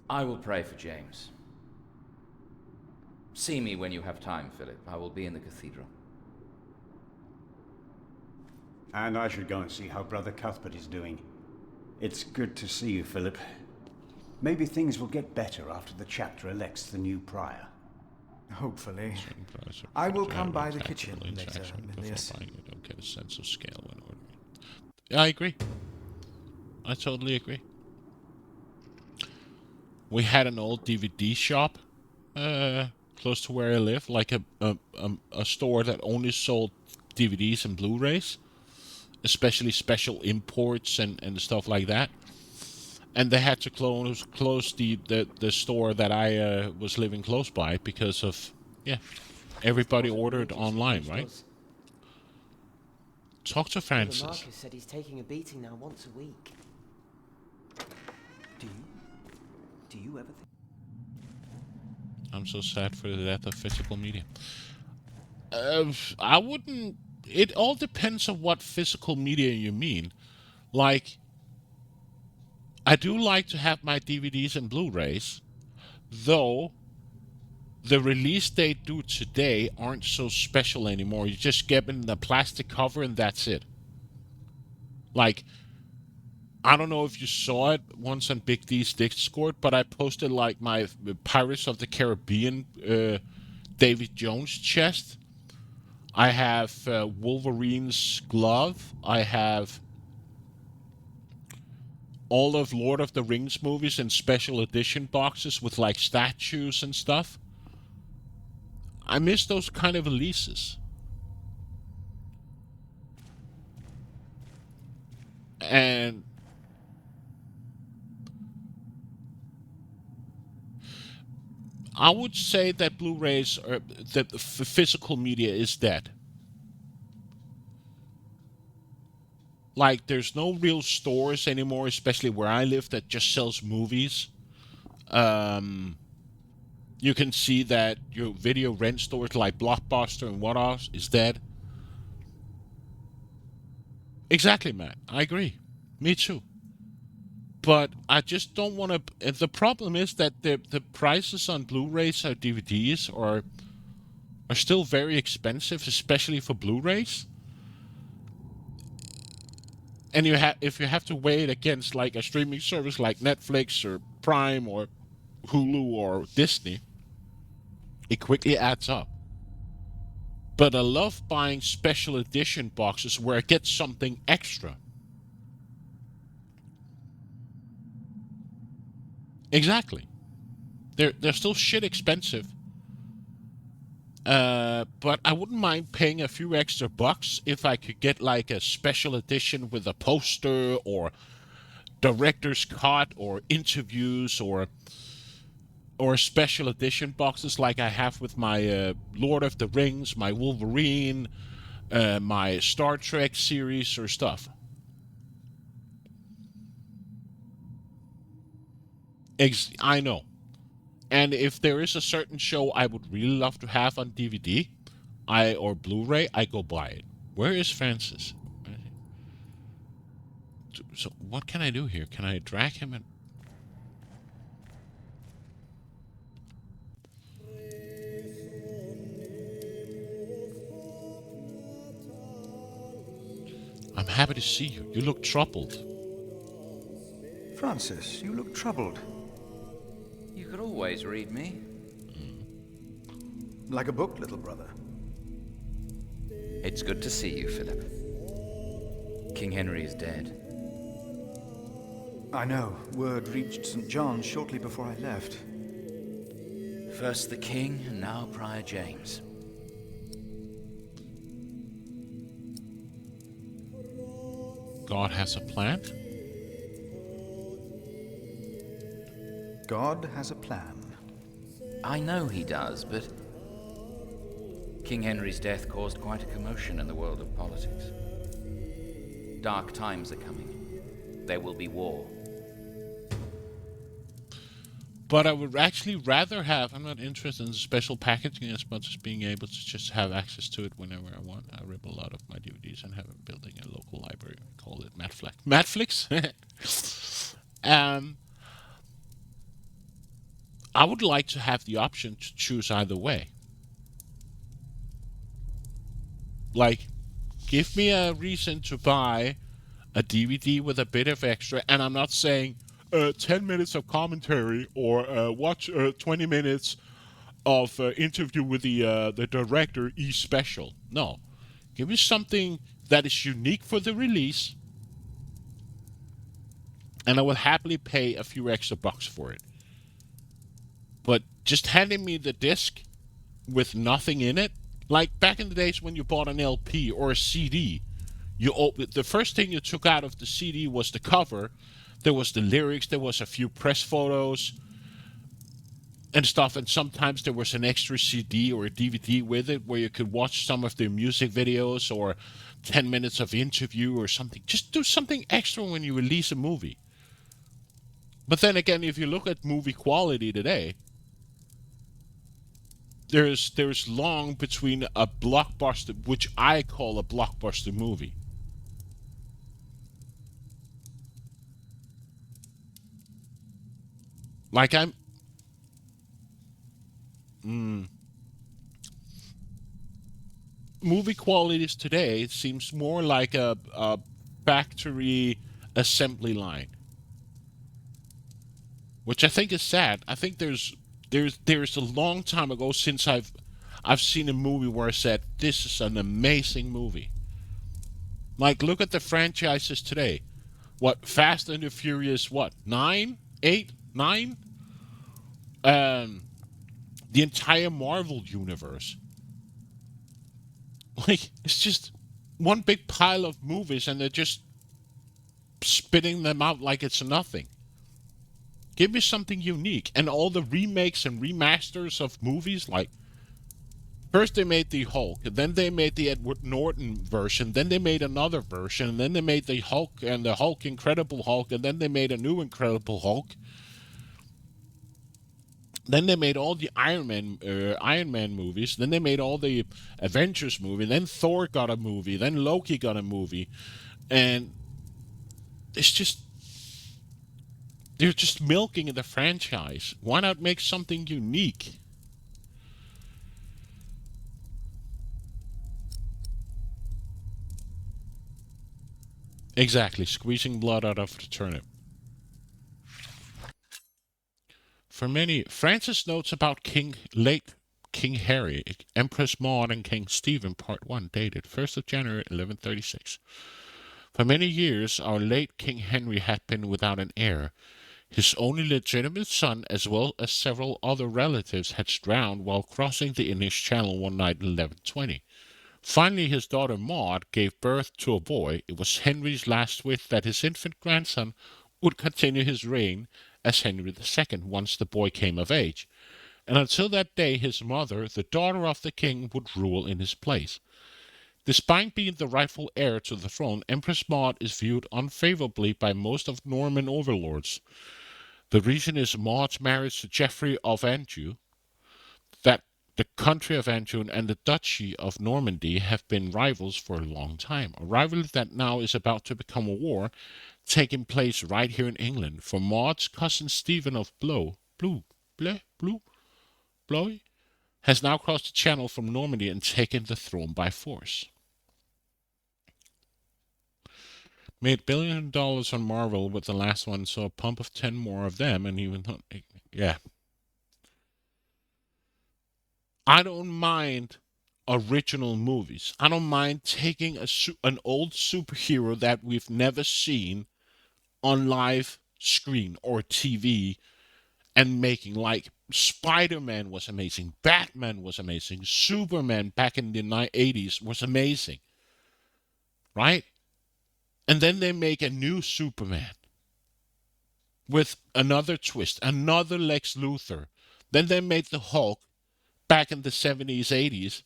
I will pray for James. See me when you have time, Philip. I will be in the cathedral. And I should go and see how Brother Cuthbert is doing. It's good to see you, Philip. Maybe things will get better after the chapter elects the new prior. Hopefully. I will come by the kitchen later, Milius. You don't get a sense of scale when ordering. Yeah, I agree. I totally agree. We had an old DVD shop close to where I live, like a store that only sold DVDs and Blu-rays, especially special imports and stuff like that. And they had to close the store that I was living close by because of, yeah, everybody ordered online, right? Talk to Francis. Marcus said he's taking a beating now once a week. Do you ever think? I'm so sad for the death of physical media. I wouldn't... It all depends on what physical media you mean. Like, I do like to have my DVDs and Blu-rays, though the release they do today aren't so special anymore. You just get in the plastic cover and that's it. Like, I don't know if you saw it once on Big D's Discord, but I posted like my Pirates of the Caribbean David Jones chest. I have Wolverine's glove. I have all of Lord of the Rings movies in special edition boxes with like statues and stuff. I miss those kind of releases. And I would say that Blu-rays, or that the physical media is dead. Like, there's no real stores anymore, especially where I live, that just sells movies. You can see that your video rent stores like Blockbuster and what else is dead. Exactly, Matt. I agree. Me too. But I just don't want to. The problem is that the prices on Blu-rays or DVDs are still very expensive, especially for Blu-rays. And if you have to weigh it against like a streaming service like Netflix or Prime or Hulu or Disney, it quickly adds up. But I love buying special edition boxes where I get something extra. Exactly. They're still shit expensive. But I wouldn't mind paying a few extra bucks if I could get like a special edition with a poster or director's cut or interviews or special edition boxes like I have with my Lord of the Rings, my Wolverine, my Star Trek series or stuff. I know. And if there is a certain show I would really love to have on DVD, or Blu-ray, I go buy it. Where is Francis? So what can I do here? Can I drag him in? I'm happy to see you. You look troubled. Francis, you look troubled. You could always read me. Like a book, little brother. It's good to see you, Philip. King Henry is dead. I know. Word reached St. John's shortly before I left. First the king, and now Prior James. God has a plan? God has a plan. I know he does, but King Henry's death caused quite a commotion in the world of politics. Dark times are coming. There will be war. But I would actually rather have, I'm not interested in special packaging as much as being able to just have access to it whenever I want. I rip a lot of my DVDs and have it building a local library. We call it Matflix. Matflix? I would like to have the option to choose either way. Like, give me a reason to buy a DVD with a bit of extra, and I'm not saying 10 minutes of commentary or watch 20 minutes of interview with the director special. No. Give me something that is unique for the release, and I will happily pay a few extra bucks for it. But just handing me the disc with nothing in it, like back in the days when you bought an LP or a CD, the first thing you took out of the CD was the cover. There was the lyrics, there was a few press photos and stuff, and sometimes there was an extra CD or a DVD with it where you could watch some of their music videos or 10 minutes of interview or something. Just do something extra when you release a movie. But then again, if you look at movie quality today, there's long between a blockbuster, which I call a blockbuster movie. Like movie qualities today, it seems more like a factory assembly line, which I think is sad. I think there's a long time ago since I've seen a movie where I said this is an amazing movie. Like, look at the franchises today. What, Fast and the Furious? What, nine, eight, nine? Um, the entire Marvel universe. Like, it's just one big pile of movies, and they're just spitting them out like it's nothing. Give me something unique. And all the remakes and remasters of movies, like, first they made the Hulk, then they made the Edward Norton version, then they made another version, and then they made the Hulk and the Hulk Incredible Hulk, and then they made a new Incredible Hulk. Then they made all the Iron Man movies. Then they made all the Avengers movie. Then Thor got a movie. Then Loki got a movie, and it's just they're just milking the franchise. Why not make something unique? Exactly, squeezing blood out of the turnip. For many, Francis notes about late King Harry, Empress Maud, and King Stephen, Part 1, dated 1st of January 1136. For many years, our late King Henry had been without an heir. His only legitimate son, as well as several other relatives, had drowned while crossing the English Channel one night in 1120. Finally, his daughter Maud gave birth to a boy. It was Henry's last wish that his infant grandson would continue his reign as Henry II once the boy came of age. And until that day, his mother, the daughter of the king, would rule in his place. Despite being the rightful heir to the throne, Empress Maud is viewed unfavorably by most of Norman overlords. The reason is Maud's marriage to Geoffrey of Anjou. That the country of Anjou and the Duchy of Normandy have been rivals for a long time. A rivalry that now is about to become a war, taking place right here in England. For Maud's cousin Stephen of Blois has now crossed the channel from Normandy and taken the throne by force. Made $1 billion on Marvel with the last one, so a pump of 10 more of them, and even though, yeah. I don't mind original movies. I don't mind taking an old superhero that we've never seen on live screen or TV and making, like, Spider-Man was amazing, Batman was amazing, Superman back in the 80s was amazing, right? And then they make a new Superman with another twist, another Lex Luthor. Then they made the Hulk back in the 70s, 80s.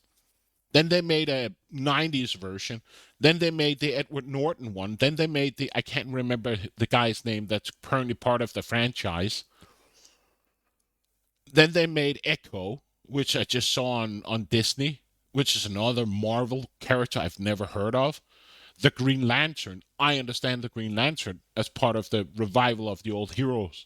Then they made a 90s version. Then they made the Edward Norton one. Then they made I can't remember the guy's name that's currently part of the franchise. Then they made Echo, which I just saw on Disney, which is another Marvel character I've never heard of. The Green Lantern. I understand the Green Lantern as part of the revival of the old heroes.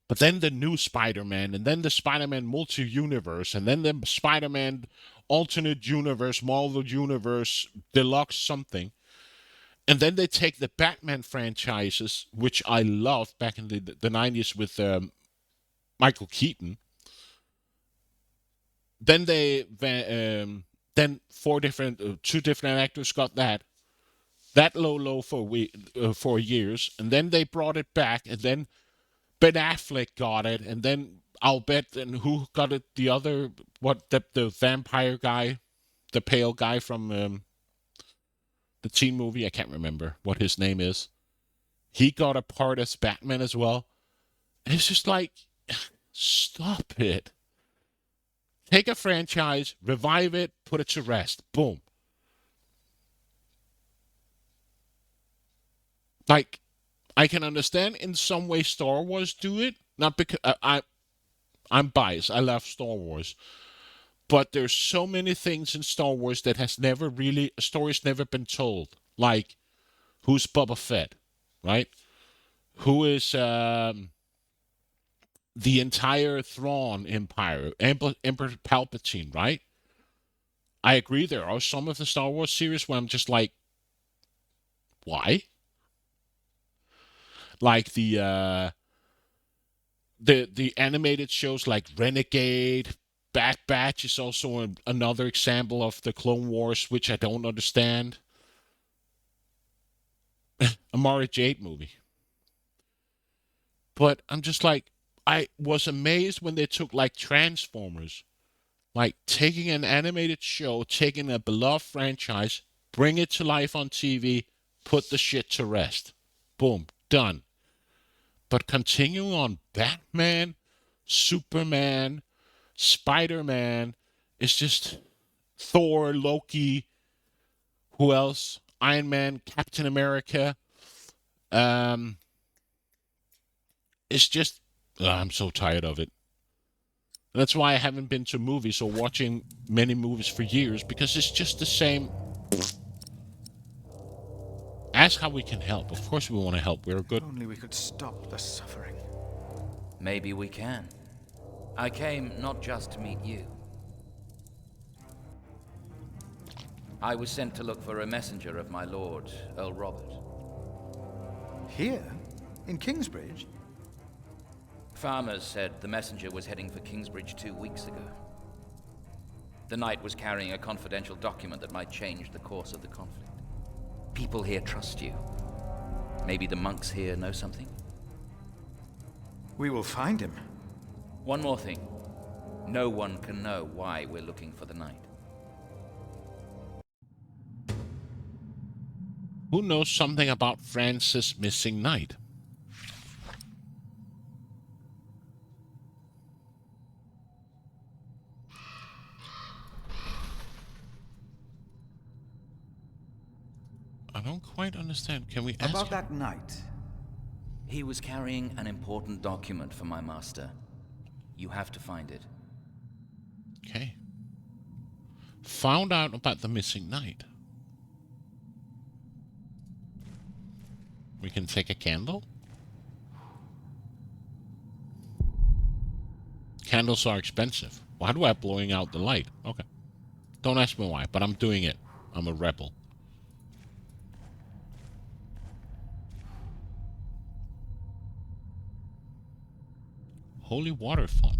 But then the new Spider-Man, and then the Spider-Man multi-universe, and then the Spider-Man alternate universe, Marvel universe, deluxe something. And then they take the Batman franchises, which I loved back in the 90s with Michael Keaton. Then then two different actors got that low for years, and then they brought it back, and then Ben Affleck got it, and then I'll bet, and who got it? The other, the vampire guy, the pale guy from the teen movie. I can't remember what his name is. He got a part as Batman as well. And it's just like, stop it. Take a franchise, revive it, put it to rest. Boom. Like, I can understand in some way Star Wars do it. Not because I'm biased. I love Star Wars. But there's so many things in Star Wars that a story's never been told. Like, who's Boba Fett, right? Who is the entire Thrawn Empire, Emperor Palpatine, right? I agree there are some of the Star Wars series where I'm just like, why? Like the animated shows like Renegade, Bad Batch is also another example of the Clone Wars, which I don't understand. A Mara Jade movie. But I'm just like, I was amazed when they took like Transformers, like taking an animated show, taking a beloved franchise, bring it to life on TV, put the shit to rest. Boom, done. But continuing on Batman, Superman, Spider-Man, it's just Thor, Loki, who else? Iron Man, Captain America. It's just, I'm so tired of it. That's why I haven't been to movies or watching many movies for years, because it's just the same. Ask how we can help. Of course we want to help. We're good. If only we could stop the suffering. Maybe we can. I came not just to meet you. I was sent to look for a messenger of my lord, Earl Robert. Here? In Kingsbridge? Farmers said the messenger was heading for Kingsbridge 2 weeks ago. The knight was carrying a confidential document that might change the course of the conflict. People here trust you. Maybe the monks here know something? We will find him. One more thing. No one can know why we're looking for the knight. Who knows something about Francis' missing knight? I don't quite understand. Can we ask About him? that knight? He was carrying an important document for my master. You have to find it. Okay. Found out about the missing knight. We can take a candle. Candles are expensive. Why do I have blowing out the light? Okay. Don't ask me why, but I'm doing it. I'm a rebel. Holy water font.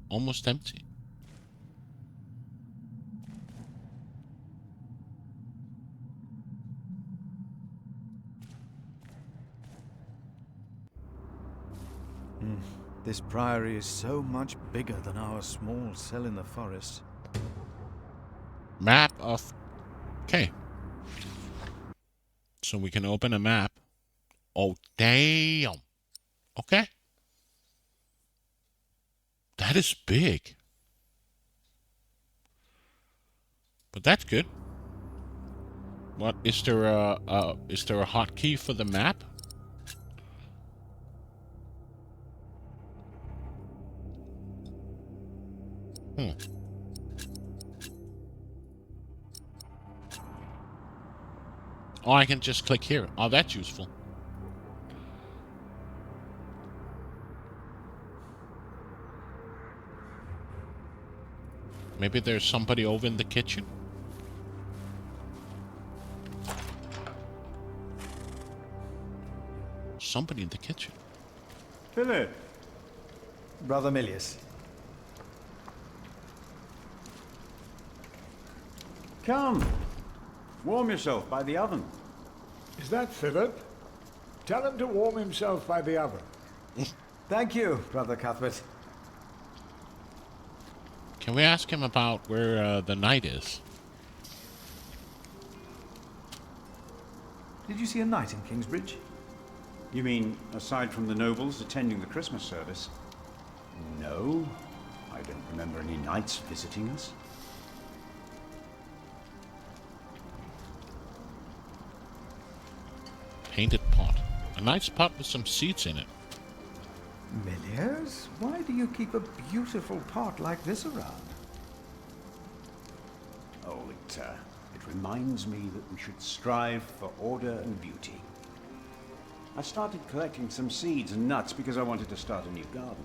Almost empty. This priory is so much bigger than our small cell in the forest. Map of... Okay. So we can open a map. Oh, damn. Okay. That is big. But that's good. What, is there a hotkey for the map? Oh, I can just click here. Oh, that's useful. Maybe there's somebody over in the kitchen. Somebody in the kitchen. Philip! Brother Milius. Come! Warm yourself by the oven. Is that Philip? Tell him to warm himself by the oven. Thank you, Brother Cuthbert. Can we ask him about where the knight is? Did you see a knight in Kingsbridge? You mean, aside from the nobles attending the Christmas service? No. I don't remember any knights visiting us. Painted pot. A nice pot with some seeds in it. Milius, why do you keep a beautiful pot like this around? Oh, it reminds me that we should strive for order and beauty. I started collecting some seeds and nuts because I wanted to start a new garden.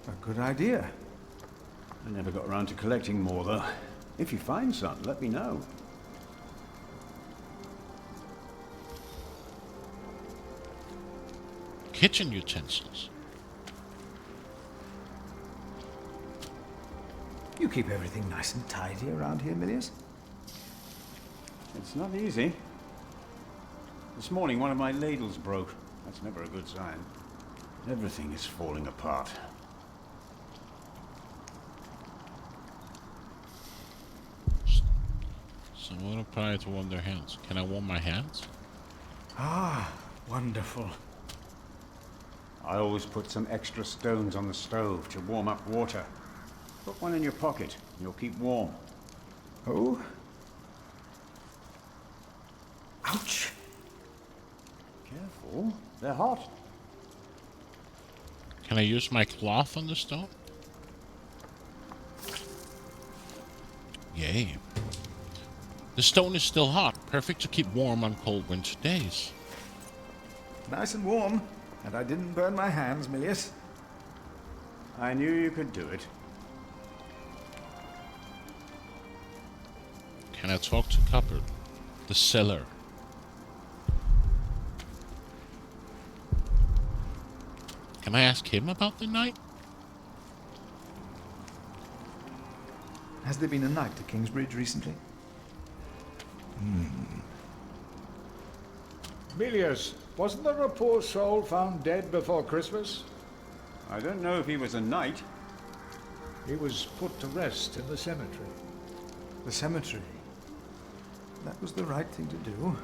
A good idea. I never got around to collecting more, though. If you find some, let me know. Kitchen utensils. You keep everything nice and tidy around here, Milius? It's not easy. This morning, one of my ladles broke. That's never a good sign. Everything is falling apart. So I'm gonna try to warm their hands. Can I warm my hands? Ah, wonderful. I always put some extra stones on the stove to warm up water. Put one in your pocket, and you'll keep warm. Oh? Ouch! Careful, they're hot. Can I use my cloth on the stone? Yay. The stone is still hot, perfect to keep warm on cold winter days. Nice and warm, and I didn't burn my hands, Milius. I knew you could do it. Can I talk to Cupboard? The cellar. Can I ask him about the night? Has there been a night to Kingsbridge recently? Milius, wasn't there a poor soul found dead before Christmas? I don't know if he was a knight. He was put to rest in the cemetery. The cemetery? That was the right thing to do.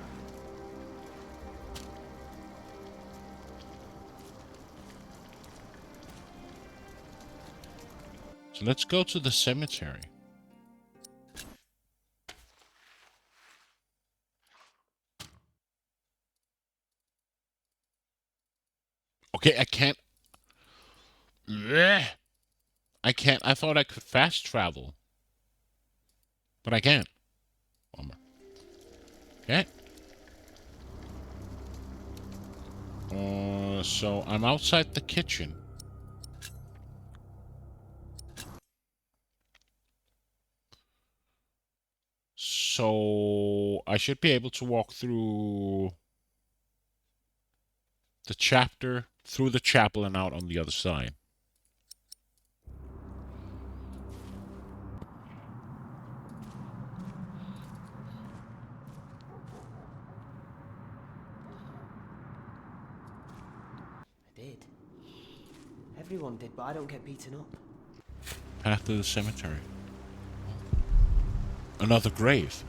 So let's go to the cemetery. Okay, I can't. Blech. I can't. I thought I could fast travel. But I can't. Bummer. Okay. So I'm outside the kitchen. So I should be able to walk through the chapter, through the chapel and out on the other side. I did. Everyone did, but I don't get beaten up. Path to the cemetery. Another grave.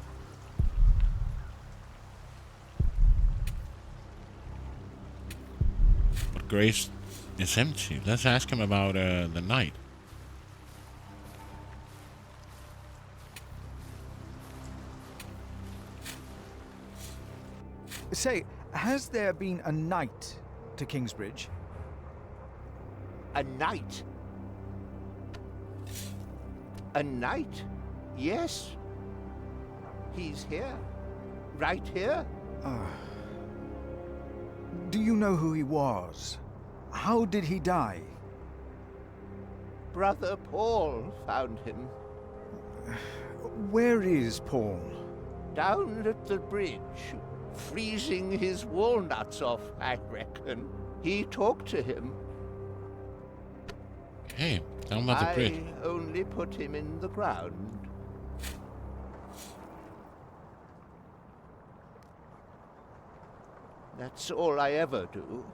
But grave is empty. Let's ask him about the night. Say, has there been a night to Kingsbridge? A knight? A knight? Yes. He's here. Right here. Do you know who he was? How did he die? Brother Paul found him. Where is Paul? Down at the bridge, freezing his walnuts off, I reckon. He talked to him. Hey, down by the bridge. I only put him in the ground. That's all I ever do.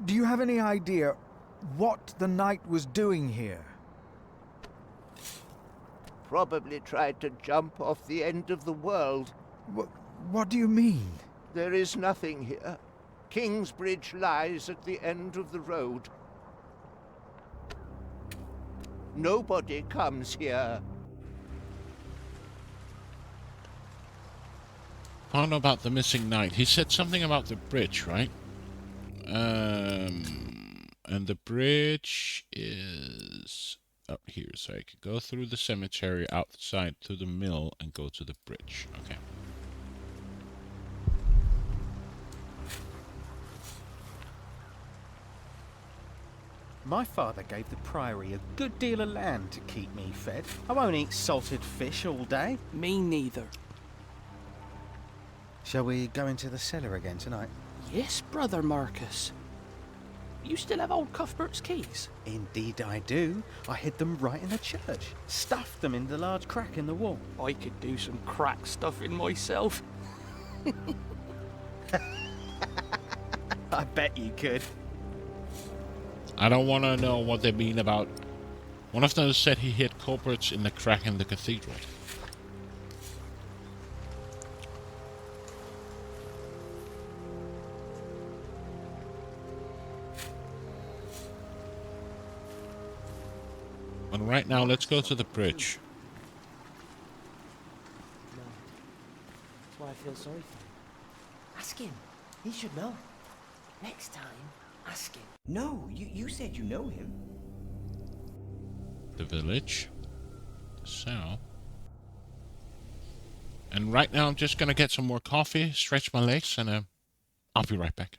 Do you have any idea what the knight was doing here? Probably tried to jump off the end of the world. What do you mean? There is nothing here. Kingsbridge lies at the end of the road. Nobody comes here. Found out about the missing knight. He said something about the bridge, right? And the bridge is up here, so I could go through the cemetery outside to the mill and go to the bridge. Okay. My father gave the Priory a good deal of land to keep me fed. I won't eat salted fish all day. Me neither. Shall we go into the cellar again tonight? Yes, Brother Marcus. You still have old Cuthbert's keys? Indeed I do. I hid them right in the church. Stuffed them in the large crack in the wall. I could do some crack stuffing myself. I bet you could. I don't want to know what they mean about... One of them said he hid culprits in the crack in the cathedral. But right now, let's go to the bridge. No. That's why I feel sorry for him. Ask him. He should know. Next time, ask him. No, you said you know him. The village. The south. And right now, I'm just gonna get some more coffee, stretch my legs, and I'll be right back.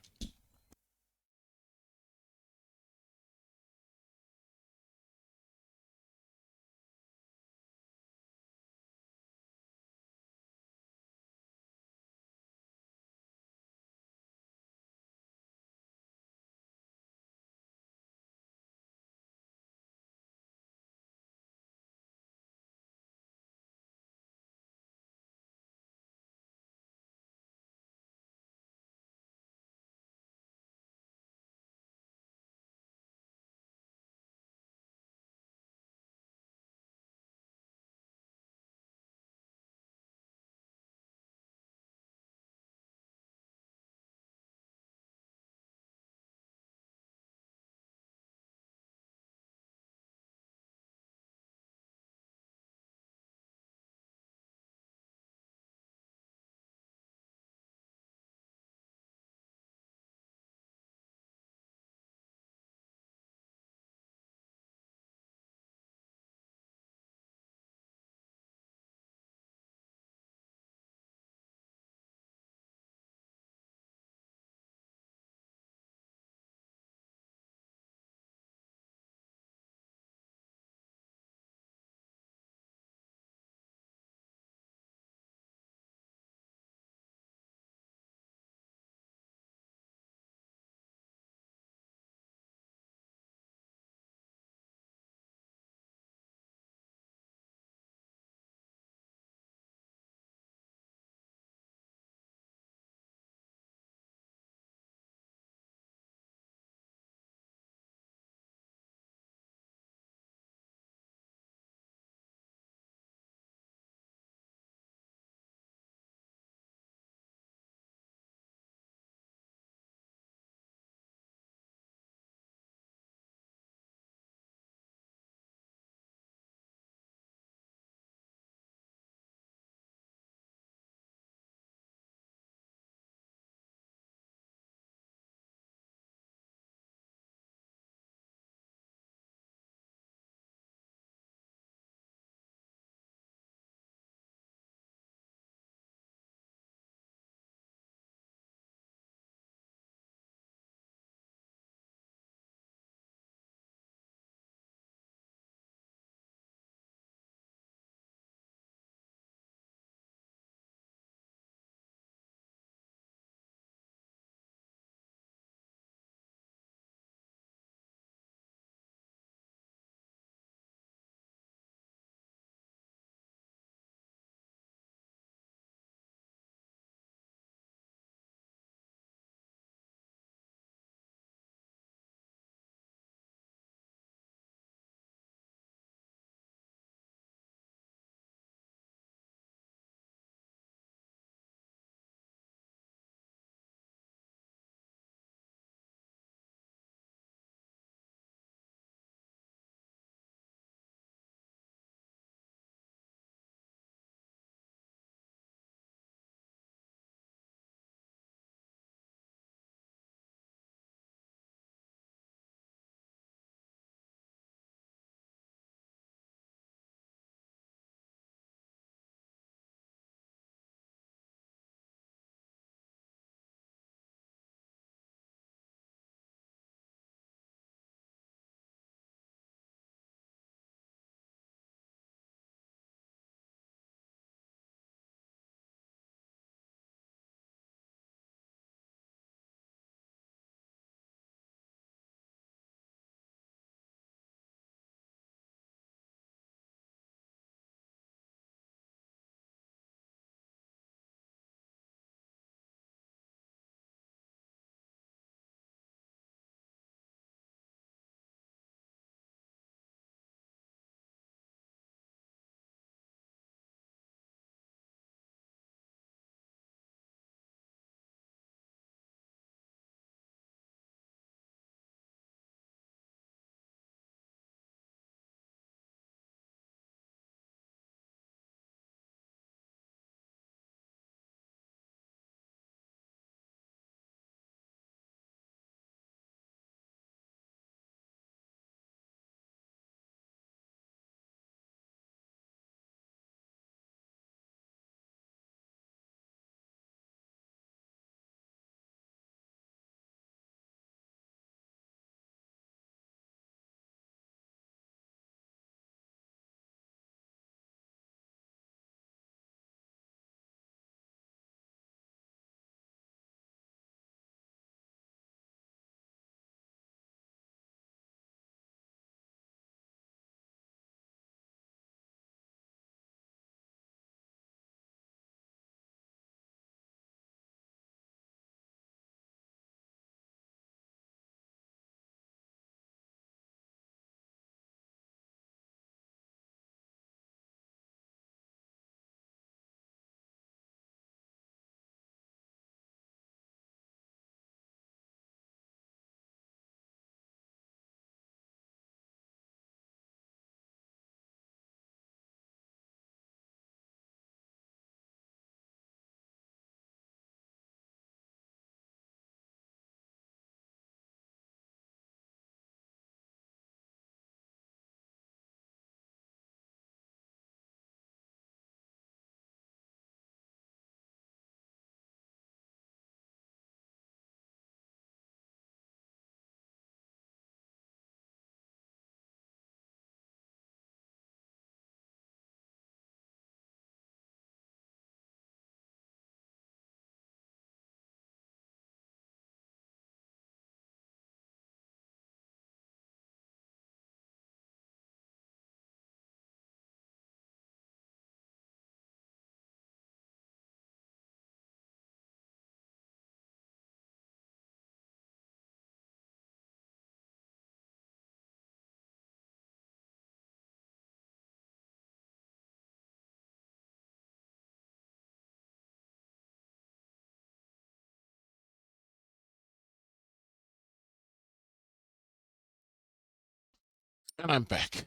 And I'm back.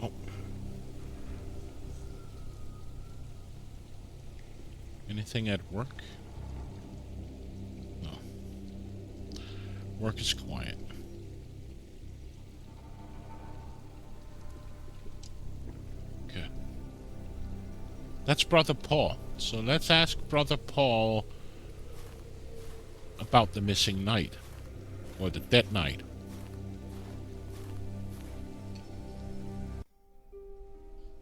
Oh. Anything at work? No. Work is quiet. Good. That's Brother Paul. So let's ask Brother Paul about the missing knight. Or the dead knight.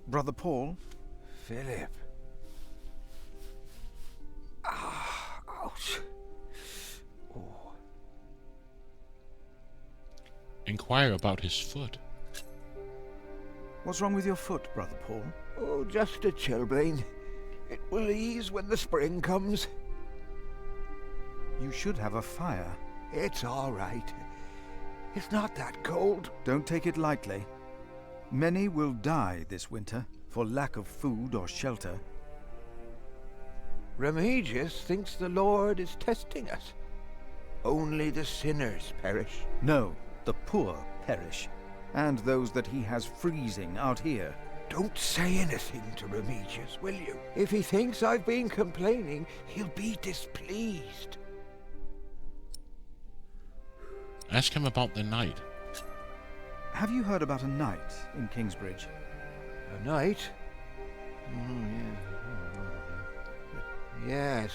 Brother Paul? Philip. Ah, ouch. Oh. Inquire about his foot. What's wrong with your foot, Brother Paul? Oh, just a chilblain. It will ease when the spring comes. You should have a fire. It's all right. It's not that cold. Don't take it lightly. Many will die this winter for lack of food or shelter. Remigius thinks the Lord is testing us. Only the sinners perish. No, the poor perish, and those that he has freezing out here. Don't say anything to Remigius, will you? If he thinks I've been complaining, he'll be displeased. Ask him about the knight. Have you heard about a knight in Kingsbridge? A knight? Oh, yeah. Yes.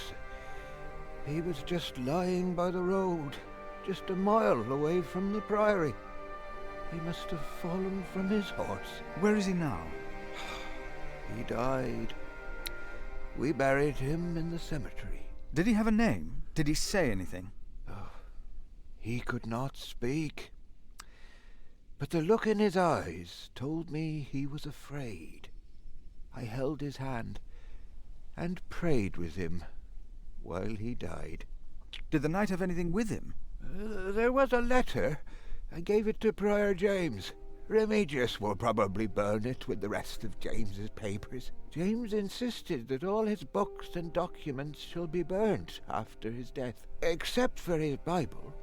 He was just lying by the road, just a mile away from the priory. He must have fallen from his horse. Where is he now? He died. We buried him in the cemetery. Did he have a name? Did he say anything? Oh, he could not speak. But the look in his eyes told me he was afraid. I held his hand and prayed with him while he died. Did the knight have anything with him? There was a letter. I gave it to Prior James. Remigius will probably burn it with the rest of James's papers. James insisted that all his books and documents shall be burnt after his death, except for his Bible.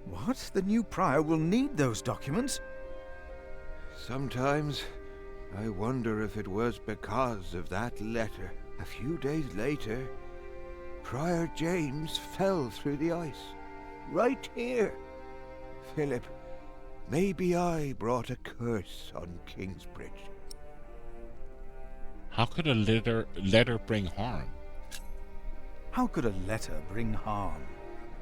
What? The new prior will need those documents? Sometimes I wonder if it was because of that letter. A few days later, Prior James fell through the ice. Right here. Philip, maybe I brought a curse on Kingsbridge. How could a letter bring harm? How could a letter bring harm?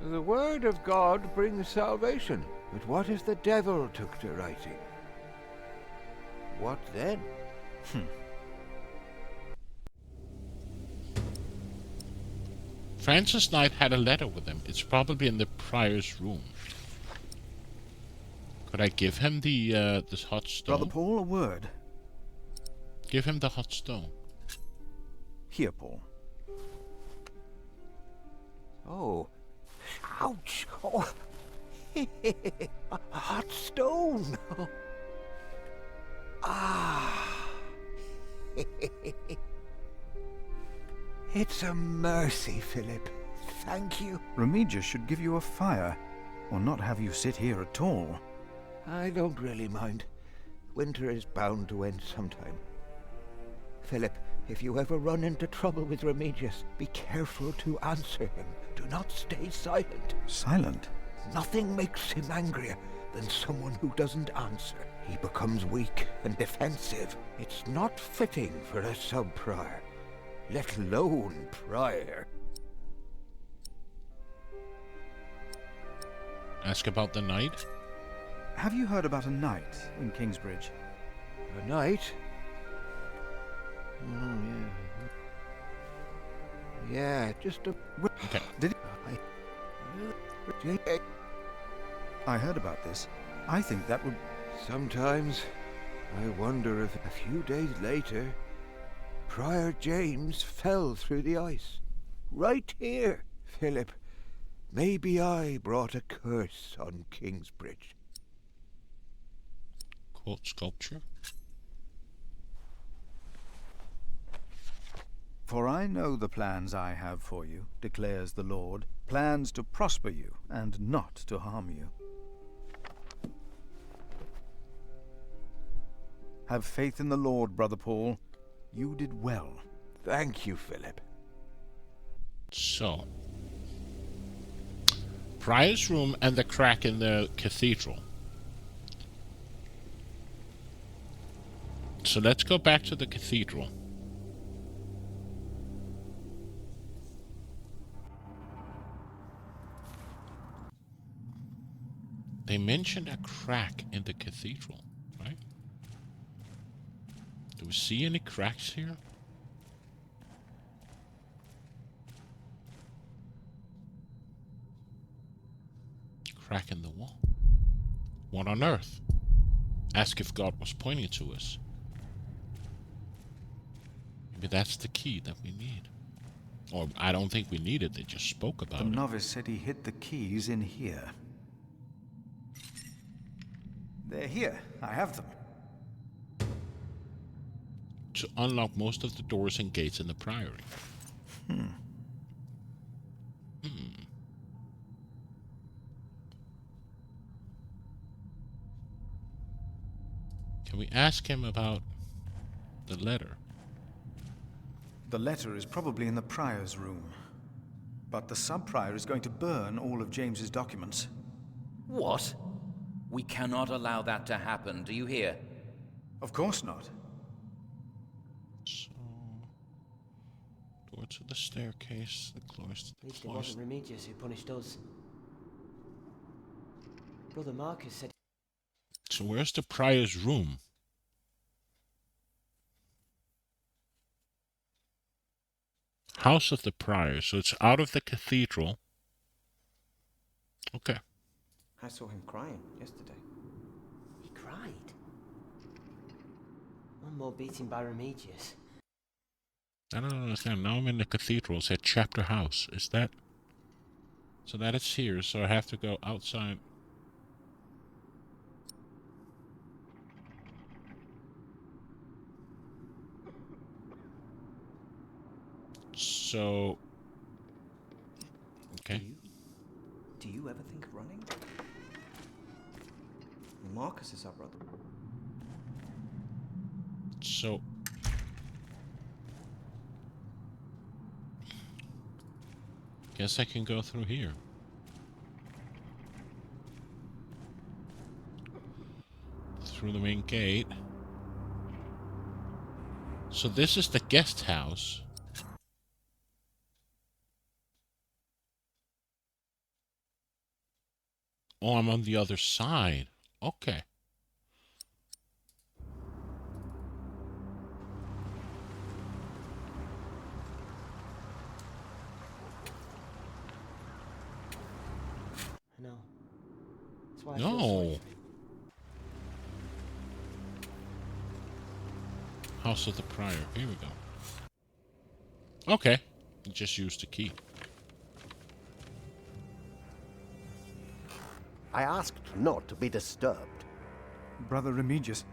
The word of God brings salvation. But what if the devil took to writing? What then? Francis Knight had a letter with him. It's probably in the prior's room. Could I give him the this hot stone? Brother Paul, a word. Give him the hot stone. Here, Paul. Oh. Ouch! Oh. A hot stone! Ah! It's a mercy, Philip. Thank you. Remigius should give you a fire, or not have you sit here at all. I don't really mind. Winter is bound to end sometime. Philip, if you ever run into trouble with Remigius, be careful to answer him. Do not stay silent. Silent? Nothing makes him angrier than someone who doesn't answer. He becomes weak and defensive. It's not fitting for a sub-prior, let alone prior. Ask about the knight? Have you heard about a knight in Kingsbridge? A knight? Oh, yeah. Yeah, just a... Okay. Did I heard about this. I think that would... Sometimes I wonder if a few days later, Prior James fell through the ice. Right here, Philip. Maybe I brought a curse on Kingsbridge. Quote sculpture. For I know the plans I have for you, declares the Lord, plans to prosper you and not to harm you. Have faith in the Lord, Brother Paul. You did well. Thank you, Philip. So, Prior's room and the crack in the cathedral. So let's go back to the cathedral. They mentioned a crack in the cathedral, right? Do we see any cracks here? Crack in the wall. What on earth? Ask if God was pointing to us. Maybe that's the key that we need. Or I don't think we need it, they just spoke about it. The novice said he hid the keys in here. They're here. I have them. To unlock most of the doors and gates in the priory. Can we ask him about the letter? The letter is probably in the prior's room. But the sub-prior is going to burn all of James's documents. What? We cannot allow that to happen, do you hear? Of course not. So, door to the staircase, the cloister. At least it wasn't Remigius who punished us. Brother Marcus said... So where's the prior's room? House of the prior. So it's out of the cathedral. Okay. I saw him crying yesterday. He cried? One more beating by Remigius. I don't understand. Now I'm in the cathedral. It said chapter house. Is that... So that it's here, so I have to go outside. So... Okay. Do you ever think of running? Marcus is our brother. So... Guess I can go through here. Through the main gate. So this is the guest house. Oh, I'm on the other side. Okay. I know. That's why I feel sorry No. for him. House of the Prior. Here we go. Okay. Just use the key. I asked not to be disturbed. Brother Remigius,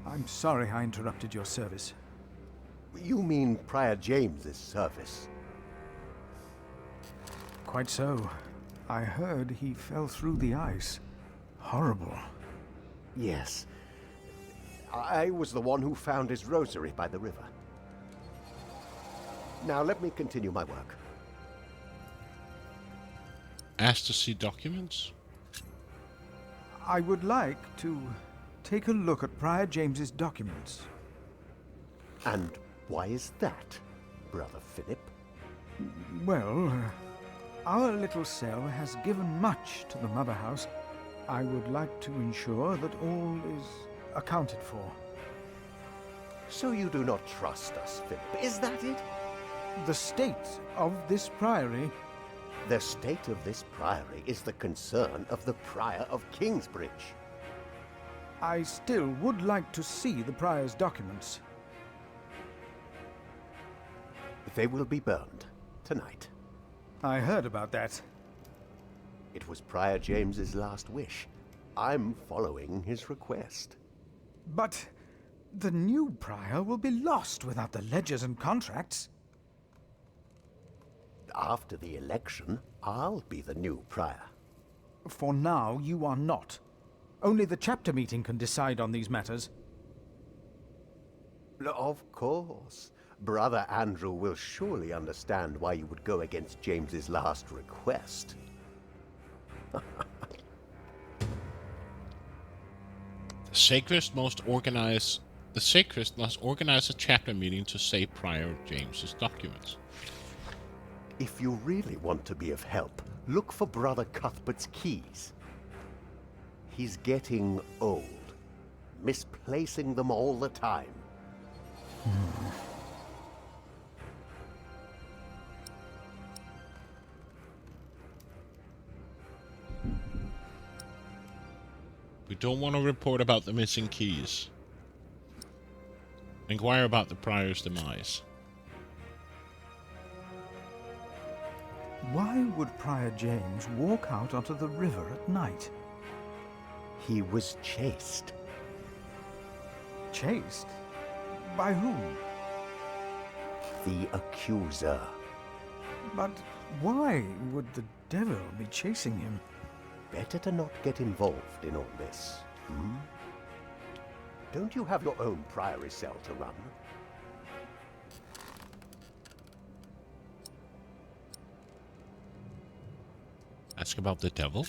I'm sorry I interrupted your service. You mean Prior James's service? Quite so. I heard he fell through the ice. Horrible. Yes. I was the one who found his rosary by the river. Now let me continue my work. Ask to see documents? I would like to take a look at Prior James's documents. And why is that, Brother Philip? Well, our little cell has given much to the Mother House. I would like to ensure that all is accounted for. So you do not trust us, Philip, is that it? The state of this priory... The state of this priory is the concern of the Prior of Kingsbridge. I still would like to see the prior's documents. They will be burned tonight. I heard about that. It was Prior James's last wish. I'm following his request. But the new prior will be lost without the ledgers and contracts. After the election, I'll be the new prior. For now, you are not. Only the chapter meeting can decide on these matters. Of course. Brother Andrew will surely understand why you would go against James's last request. The Sacrist must organize a chapter meeting to save Prior James's documents. If you really want to be of help, look for Brother Cuthbert's keys. He's getting old, misplacing them all the time. We don't want to report about the missing keys. Inquire about the Prior's demise. Why would Prior James walk out onto the river at night? He was chased. Chased? By whom? The accuser. But why would the devil be chasing him? Better to not get involved in all this. Don't you have your own priory cell to run? Ask about the devil?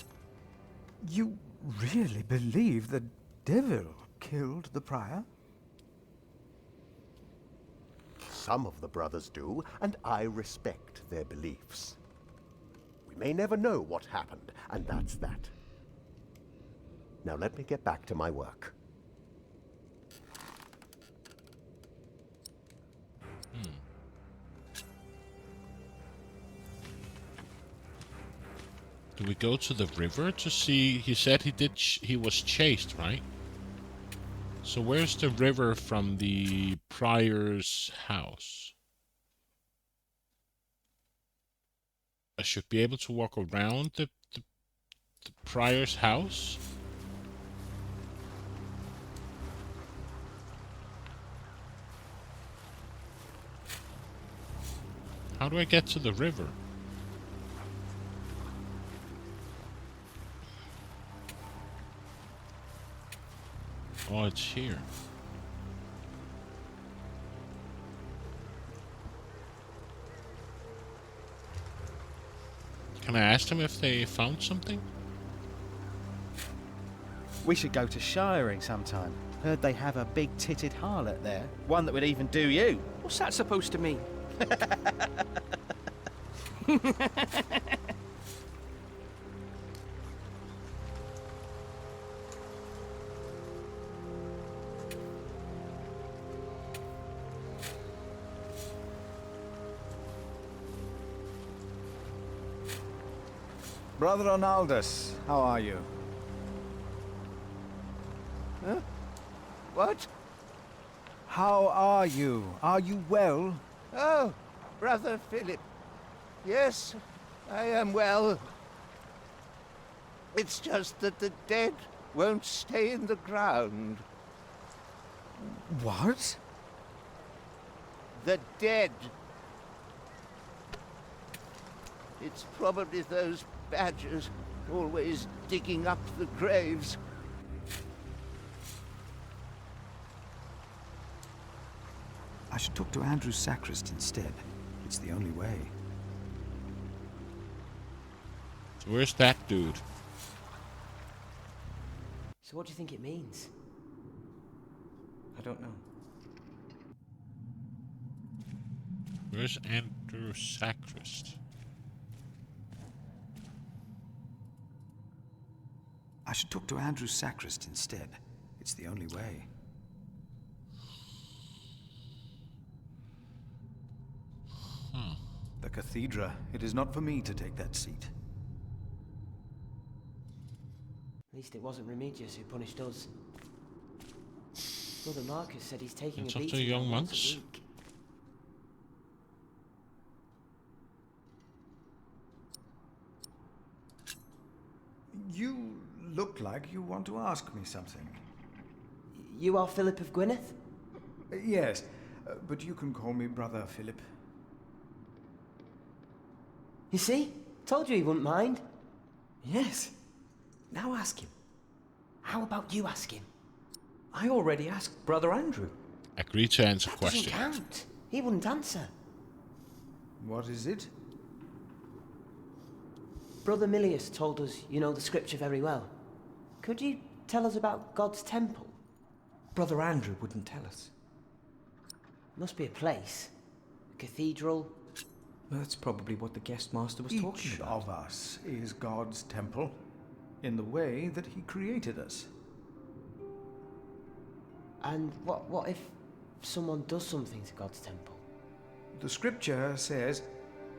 You really believe the devil killed the prior? Some of the brothers do, and I respect their beliefs. We may never know what happened, and that's that. Now let me get back to my work. Do we go to the river to see? He said he was chased, right? So where's the river from the prior's house? I should be able to walk around the prior's house. How do I get to the river? Oh, it's here. Can I ask them if they found something? We should go to shiring sometime. Heard they have a big-titted harlot there. One that would even do you. What's that supposed to mean? Brother Ronaldus, how are you? Huh? What? How are you? Are you well? Oh, Brother Philip. Yes, I am well. It's just that the dead won't stay in the ground. What? The dead. It's probably those badgers always digging up the graves. I should talk to Andrew Sacrist instead. It's the only way. So where's that dude? So what do you think it means? I don't know. Where's Andrew Sacrist? I should talk to Andrew Sacrist instead. It's the only way. The Cathedra. It is not for me to take that seat. At least it wasn't Remigius who punished us. Brother Marcus said he's taking It's a up to beating young once monks. a week. You look like you want to ask me something. You are Philip of Gwynedd? Yes, but you can call me Brother Philip. You see? Told you he wouldn't mind. Yes. Now ask him. How about you ask him? I already asked Brother Andrew. Agree to answer That doesn't question. count. He wouldn't answer. What is it? Brother Milius told us you know the scripture very well. Could you tell us about God's temple? Brother Andrew wouldn't tell us. Must be a place. A cathedral. That's probably what the guest master was talking Each about. of us is God's temple, in the way that he created us. And what if someone does something to God's temple? The scripture says,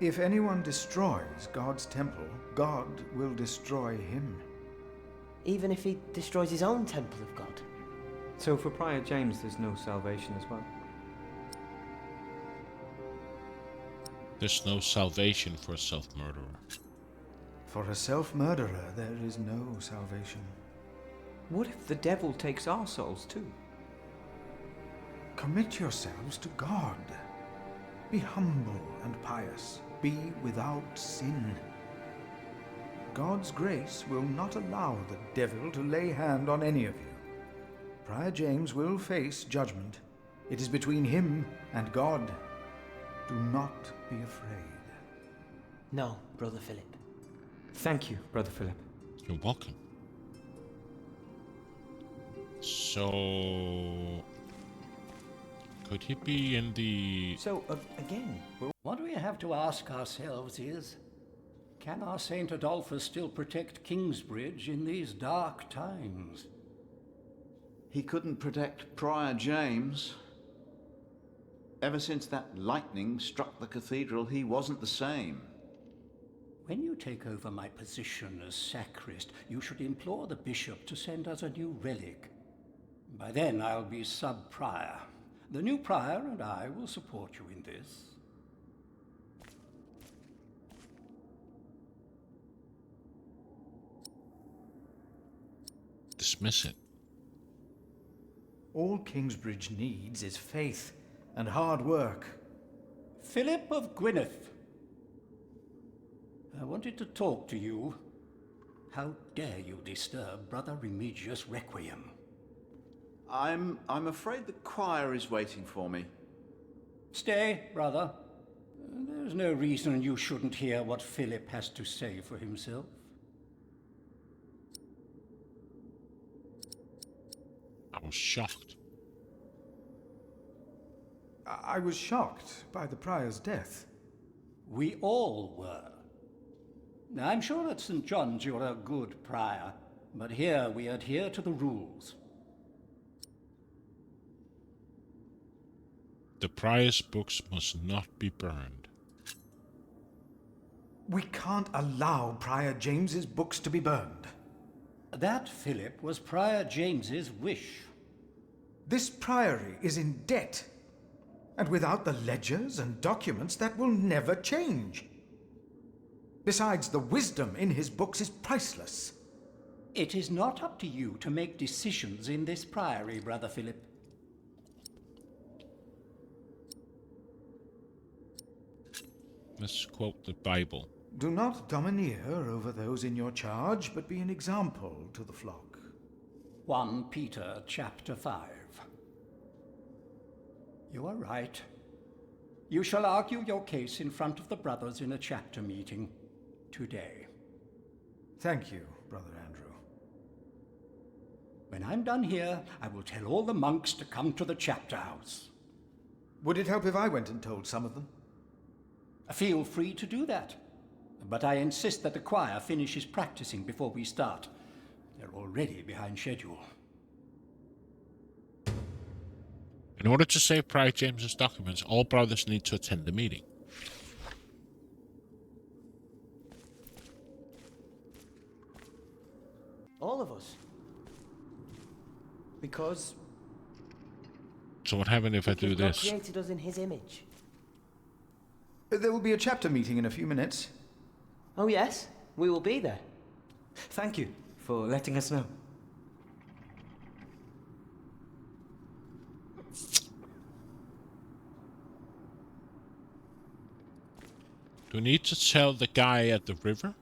if anyone destroys God's temple, God will destroy him. Even if he destroys his own temple of God? So for Prior James, there's no salvation as well? There's no salvation for a self-murderer. For a self-murderer, there is no salvation. What if the devil takes our souls too? Commit yourselves to God. Be humble and pious. Be without sin. God's grace will not allow the devil to lay hand on any of you. Prior James will face judgment. It is between him and God. Do not be afraid. No, Brother Philip. Thank you, Brother Philip. You're welcome. So... could he be in the... So, again... What we have to ask ourselves is, can our Saint Adolphus still protect Kingsbridge in these dark times? He couldn't protect Prior James. Ever since that lightning struck the cathedral, he wasn't the same. When you take over my position as sacrist, you should implore the bishop to send us a new relic. By then I'll be sub-prior. The new prior and I will support you in this. Dismiss it. All Kingsbridge needs is faith and hard work. Philip of Gwynedd, I wanted to talk to you. How dare you disturb Brother Remigius' requiem? I'm afraid the choir is waiting for me. Stay, brother. There's no reason you shouldn't hear what Philip has to say for himself. I was shocked. I was shocked by the prior's death. We all were. Now, I'm sure at St. John's you're a good prior, but here we adhere to the rules. The prior's books must not be burned. We can't allow Prior James's books to be burned. That, Philip, was Prior James's wish. This priory is in debt. And without the ledgers and documents, that will never change. Besides, the wisdom in his books is priceless. It is not up to you to make decisions in this priory, Brother Philip. Let's quote the Bible. Do not domineer over those in your charge, but be an example to the flock. 1 Peter chapter 5. You are right. You shall argue your case in front of the brothers in a chapter meeting today. Thank you, Brother Andrew. When I'm done here, I will tell all the monks to come to the chapter house. Would it help if I went and told some of them? Feel free to do that. But I insist that the choir finishes practicing before we start. They're already behind schedule. In order to save Prior James's documents, all brothers need to attend the meeting. All of us. Because So what happens if I do God this? created us in his image. There will be a chapter meeting in a few minutes. Oh yes, we will be there. Thank you for letting us know. Do we need to tell the guy at the river?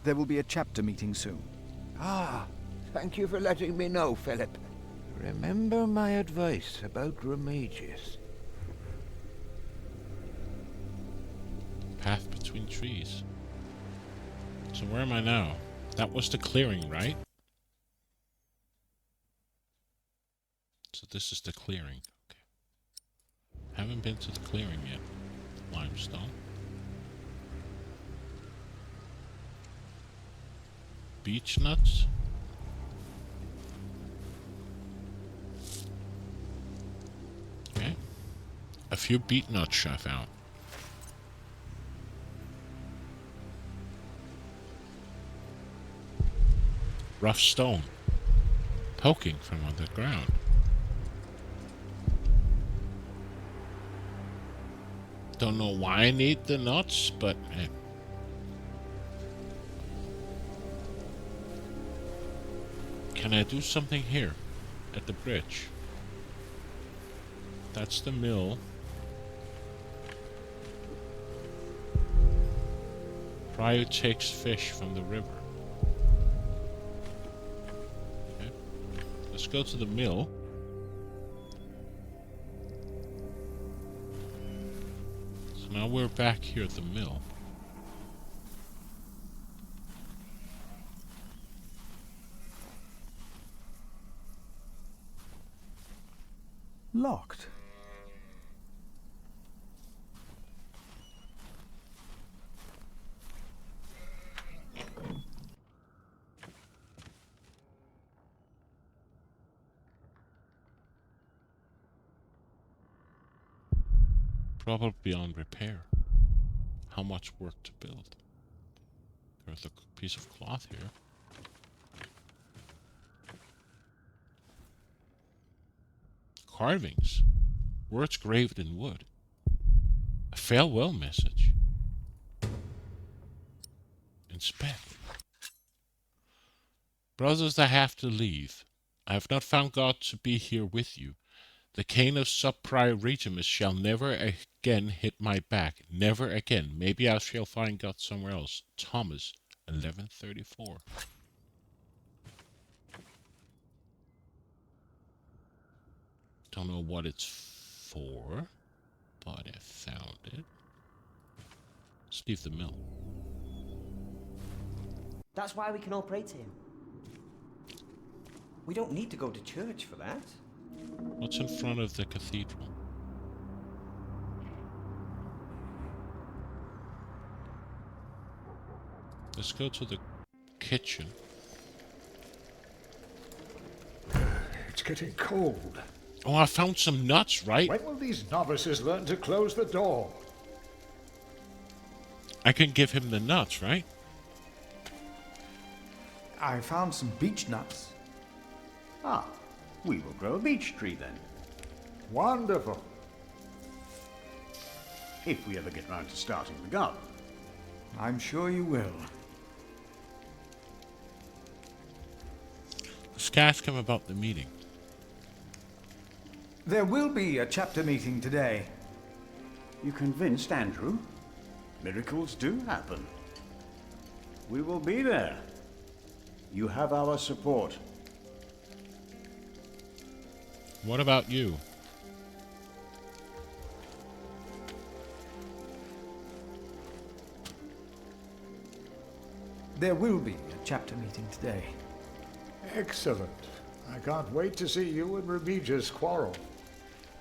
There will be a chapter meeting soon. Ah, thank you for letting me know, Philip. Remember my advice about Remigius. Path between trees. So where am I now? That was the clearing, right? So this is the clearing. Okay. Haven't been to the clearing yet. Limestone. Beech nuts. Okay. A few beech nuts I found. Rough stone. Poking from underground. Don't know why I need the nuts, but hey. Can I do something here at the bridge? That's the mill. Prior takes fish from the river. Okay. Let's go to the mill. So now we're back here at the mill. Locked. Probably beyond repair. How much work to build? There's a piece of cloth here. Carvings. Words graved in wood. A farewell message. Inspect. Brothers, I have to leave. I have not found God to be here with you. The cane of Sub-Prior Regimus shall never again hit my back. Never again. Maybe I shall find God somewhere else. Thomas, 1134. Don't know what it's for, but I found it. Let's leave the mill. That's why we can all pray to him. We don't need to go to church for that. What's in front of the cathedral? Let's go to the kitchen. It's getting cold. Oh, I found some nuts, right? When will these novices learn to close the door? I can give him the nuts, right? I found some beech nuts. Ah, we will grow a beech tree then. Wonderful. If we ever get round to starting the garden. I'm sure you will. Let's ask him about the meeting. There will be a chapter meeting today. You convinced Andrew? Miracles do happen. We will be there. You have our support. What about you? There will be a chapter meeting today. Excellent. I can't wait to see you and Remigius quarrel.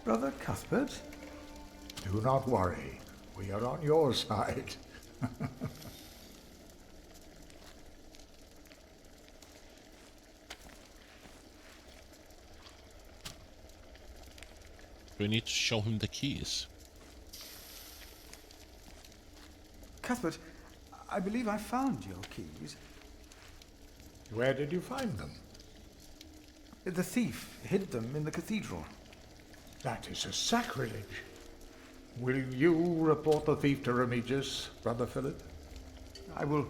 Brother Cuthbert? Do not worry. We are on your side. We need to show him the keys. Cuthbert, I believe I found your keys. Where did you find them? The thief hid them in the cathedral. That is a sacrilege. Will you report the thief to Remigius, Brother Philip? I will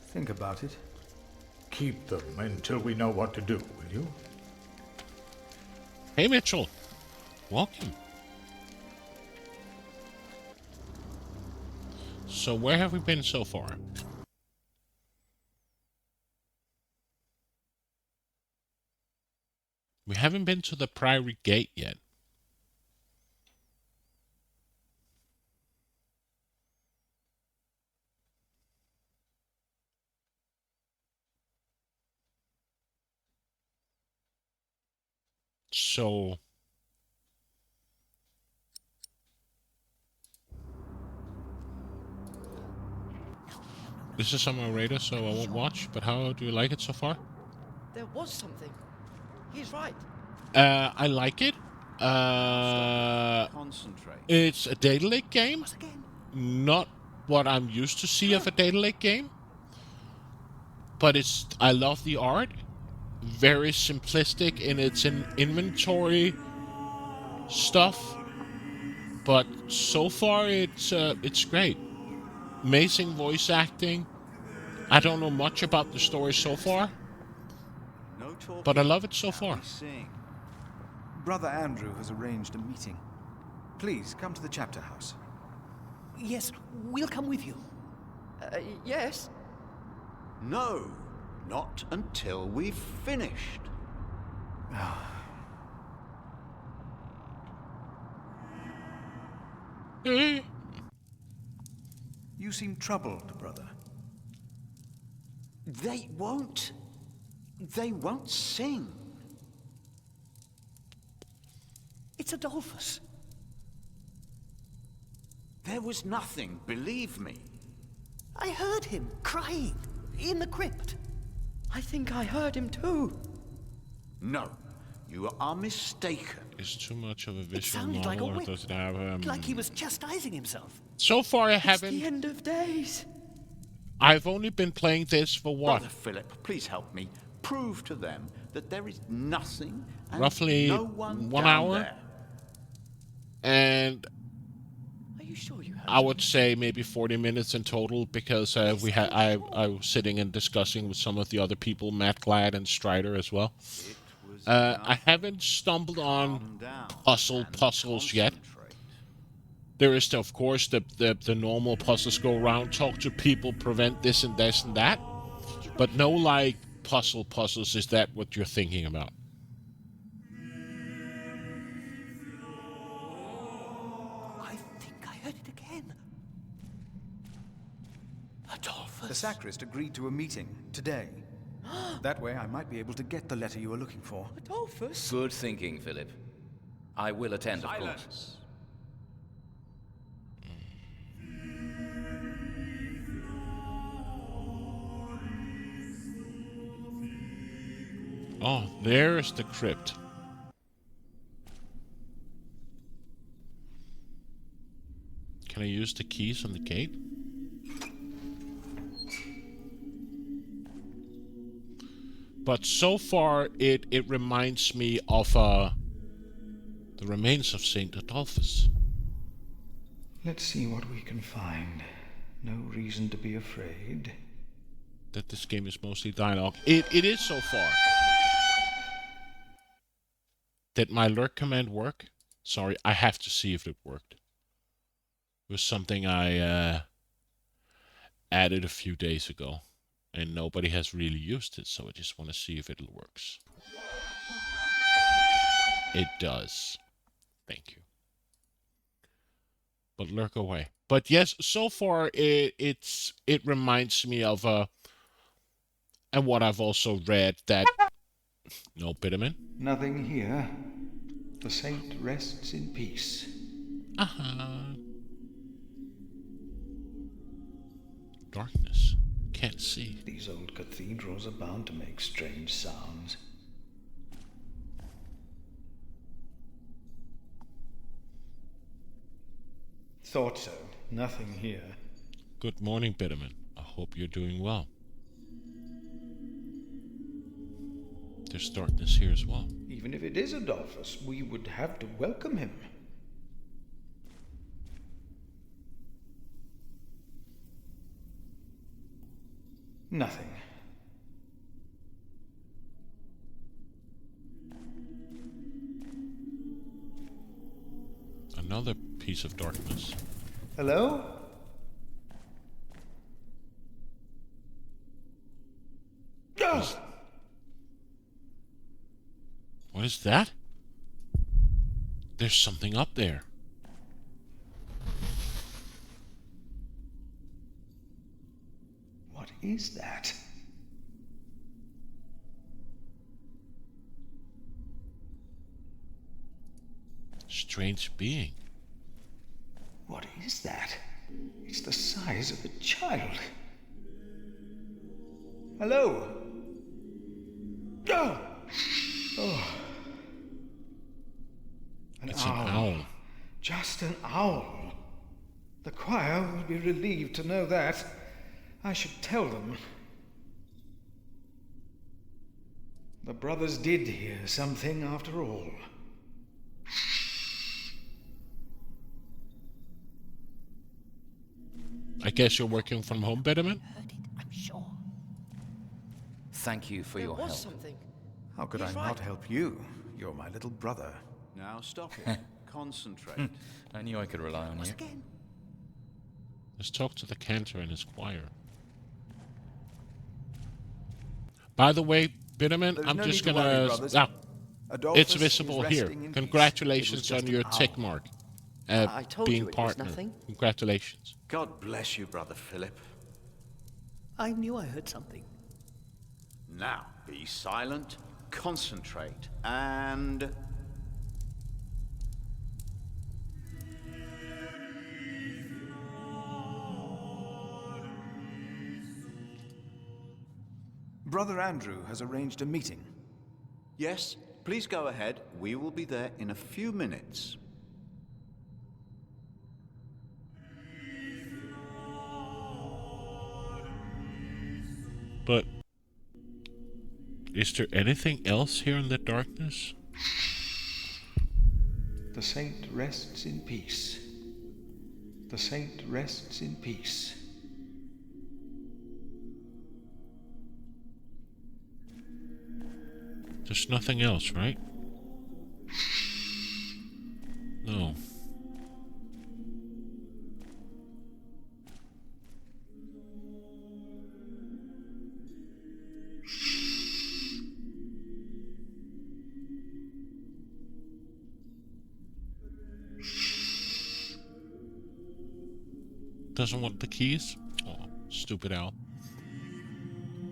think about it. Keep them until we know what to do, will you? Hey, Mitchell. Welcome. So where have we been so far? We haven't been to the Priory Gate yet. So this is on my radar, so I won't watch. But how do you like it so far? There was something. He's right. I like it. Concentrate. It's a data lake game. Not what I'm used to see of a data lake game. But I love the art. Very simplistic in its inventory stuff. But so far it's great. Amazing voice acting. I don't know much about the story so far. No talking. But I love it so far. Brother Andrew has arranged a meeting. Please, come to the chapter house. Yes, we'll come with you. Yes? No, not until we've finished. You seem troubled, brother. They won't sing. It's Adolphus. There was nothing, believe me. I heard him crying in the crypt. I think I heard him too. No, you are mistaken. It's too much of a visual sounded like a novel, or whip. does it have Like he was chastising himself. So far I It's haven't. the end of days. I've only been playing this for what? Brother Philip, please help me. Prove to them that there is nothing and Roughly no one 1 down hour. there. Are And you sure you heard I would say maybe 40 minutes in total, because I was sitting and discussing with some of the other people, Matt Glad and Strider as well. I haven't stumbled on puzzles yet. There is, of course, the normal puzzles: go around, talk to people, prevent this and this and that. But no, like, puzzles. Is that what you're thinking about? I think I heard it again. Adolphus. The sacrist agreed to a meeting today. That way I might be able to get the letter you were looking for. Adolphus? Good thinking, Philip. I will attend, of course. Oh, there's the crypt. Can I use the keys on the gate? But so far, it reminds me of the remains of Saint Adolphus. Let's see what we can find. No reason to be afraid. That this game is mostly dialogue. It is so far. Did my lurk command work? Sorry, I have to see if it worked. It was something I added a few days ago, and nobody has really used it, so I just want to see if it works. It does. Thank you. But lurk away. But yes, so far it reminds me of and what I've also read, that no Bitterman. Nothing here. The saint rests in peace. Darkness. Can't see. These old cathedrals are bound to make strange sounds. Thought so. Nothing here. Good morning, Bitterman. I hope you're doing well. There's darkness here as well. Even if it is Adolphus, we would have to welcome him. Nothing. Another piece of darkness. Hello? What is that? There's something up there. What is that? Strange being. What is that? It's the size of a child. Hello? Oh! Oh. It's an owl. Just an owl. The choir will be relieved to know that. I should tell them. The brothers did hear something after all. I guess you're working from home, Betterman? I'm sure. Thank you for your help. Something. How could I not help you? You're my little brother. Now stop it. Concentrate. I knew I could rely on you. Let's talk to the cantor and his choir. By the way, Bitterman, I'm just gonna... it's visible here. Congratulations on your tick mark. I told being you it partner. was nothing. Congratulations. God bless you, Brother Philip. I knew I heard something. Now, be silent, concentrate, and... Brother Andrew has arranged a meeting. Yes, please go ahead. We will be there in a few minutes. But is there anything else here in the darkness? The saint rests in peace. The saint rests in peace. There's nothing else, right? No. Doesn't want the keys? Oh, stupid owl.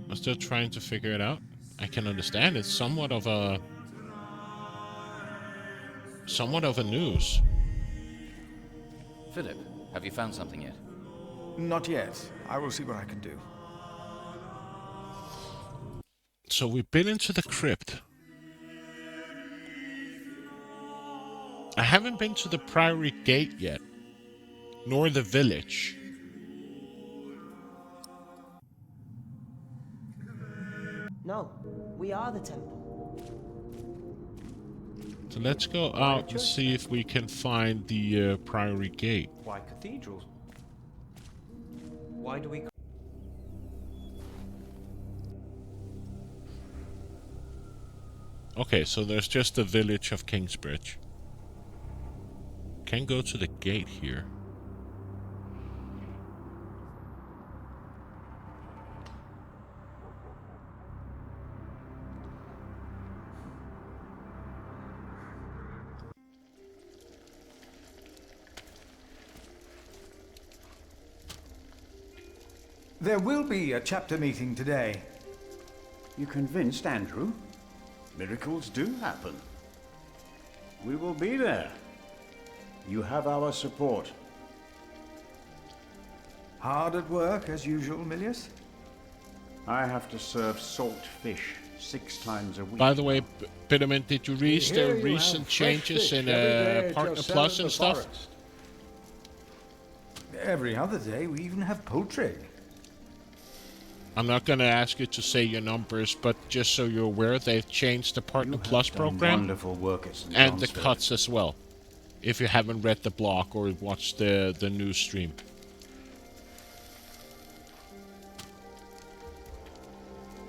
I'm still trying to figure it out. I can understand it's somewhat of a news. Philip, have you found something yet? Not yet. I will see what I can do. So we've been into the crypt. I haven't been to the Priory Gate yet, nor the village. No, we are the temple. So let's go out and see if we can find the Priory Gate. Why cathedrals? Why do we... Okay, so there's just the village of Kingsbridge. Can go to the gate here. There will be a chapter meeting today. You convinced, Andrew? Miracles do happen. We will be there. You have our support. Hard at work, as usual, Milius? I have to serve salt fish 6 times a week. By the way, Bitterman, did you read the recent changes in Partner Plus and stuff? Every other day, we even have poultry. I'm not going to ask you to say your numbers, but just so you're aware, they've changed the Partner Plus program wonderful work at St. and the Johnston. cuts as well. If you haven't read the blog or watched the news stream.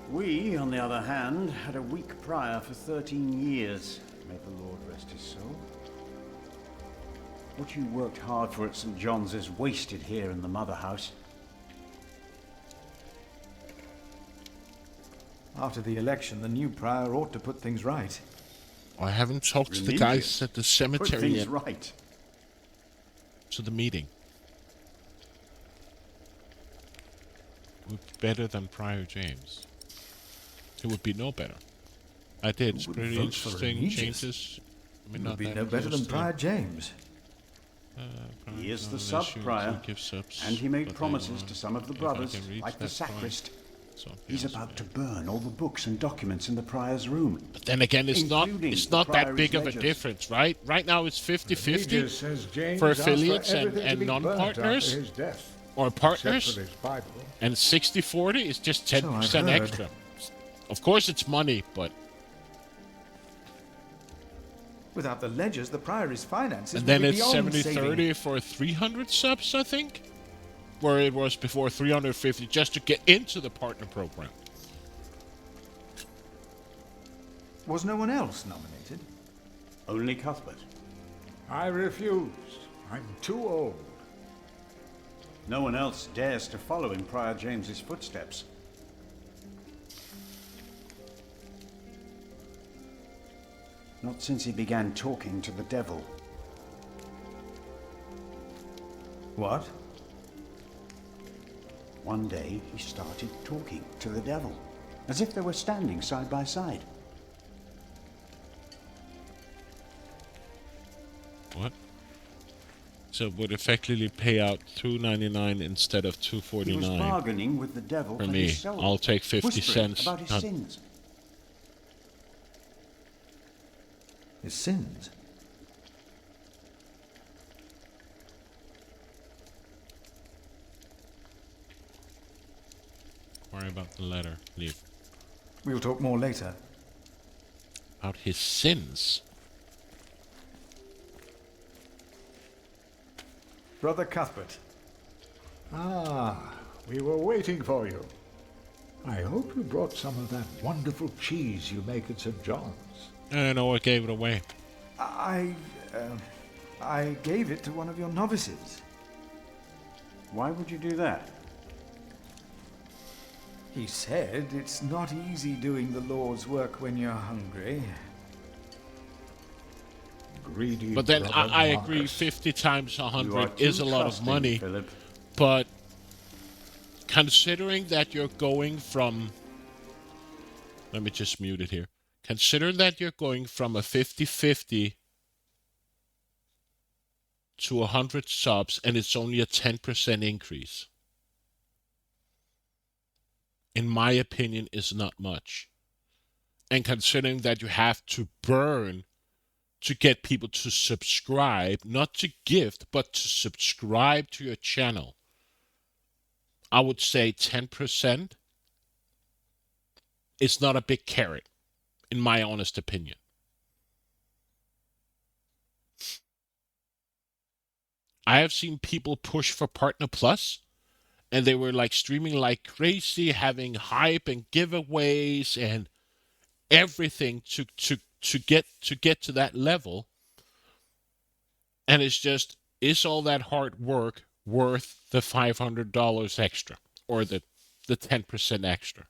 We, on the other hand, had a weak prior for 13 years. May the Lord rest his soul. What you worked hard for at St. John's is wasted here in the mother house. After the election, the new prior ought to put things right. I haven't talked to the Remigius, guys at the put cemetery things yet. right. To the meeting. Would be better than Prior James. It would be no better. I did. It's Who would pretty vote for interesting Remigius? changes. I mean, It not would be that no better close than to Prior James. He is the unless sub-prior, you give subs, and he made but they promises were- to some of the if I brothers, can reach like the that point. sacrist. So, He's yes, about to burn all the books and documents in the prior's room. But then again, it's not including it's the not that priory's big of a ledgers. difference, right? Right now it's 50-50 Remigius says James for asked affiliates everything to and be burnt non-partners, after his death, or except partners, for his Bible. and 60-40 is just 10% So I've heard. extra. Of course it's money, but Without the ledgers, the Priory's finances and then would be it's beyond 70-30 for 300 subs, I think, where it was before 350 just to get into the partner program. Was no one else nominated? Only Cuthbert. I refused. I'm too old. No one else dares to follow in Prior James's footsteps. Not since he began talking to the devil. What? One day he started talking to the devil, as if they were standing side by side. What? So it would effectively pay out $2.99 instead of He was $2.49 bargaining with the devil for for me. his soul. I'll take 50 whispering cents. about his Not- sins. His sins? Worry about the letter. Leave. We'll talk more later. About his sins. Brother Cuthbert. Ah, we were waiting for you. I hope you brought some of that wonderful cheese you make at St. John's. I know I gave it away. I gave it to one of your novices. Why would you do that? He said it's not easy doing the Lord's work when you're hungry. Greedy But then brother I agree, Marcus. 50 times You are 100 too is a lot of trusting, money. Philip. But considering that you're going from... Let me just mute it here. Consider that you're going from a 50-50 to 100 subs and it's only a 10% increase. In my opinion, is not much. And considering that you have to burn to get people to subscribe, not to gift, but to subscribe to your channel, I would say 10% is not a big carrot, in my honest opinion. I have seen people push for Partner Plus, and they were like streaming like crazy, having hype and giveaways and everything to get to that level. And it's just, is all that hard work worth the $500 extra or the 10% extra?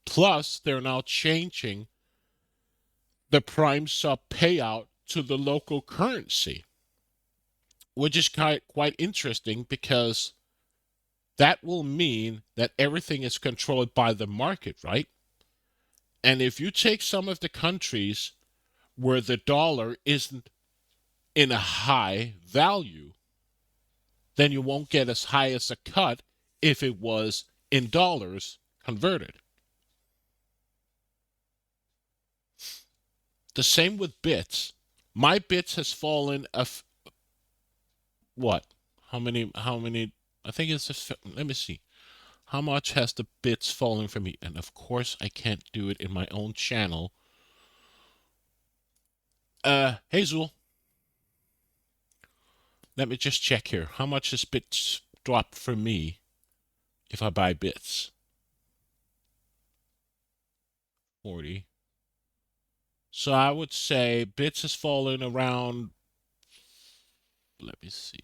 Plus, they're now changing the Prime sub payout to the local currency, which is quite interesting because that will mean that everything is controlled by the market, right? And if you take some of the countries where the dollar isn't in a high value, then you won't get as high as a cut if it was in dollars converted. The same with bits. My bits has fallen what? How many? I think it's let me see. How much has the bits fallen for me? And of course, I can't do it in my own channel. Hazel. Let me just check here. How much has bits dropped for me if I buy bits? 40. So I would say bits has fallen around, let me see.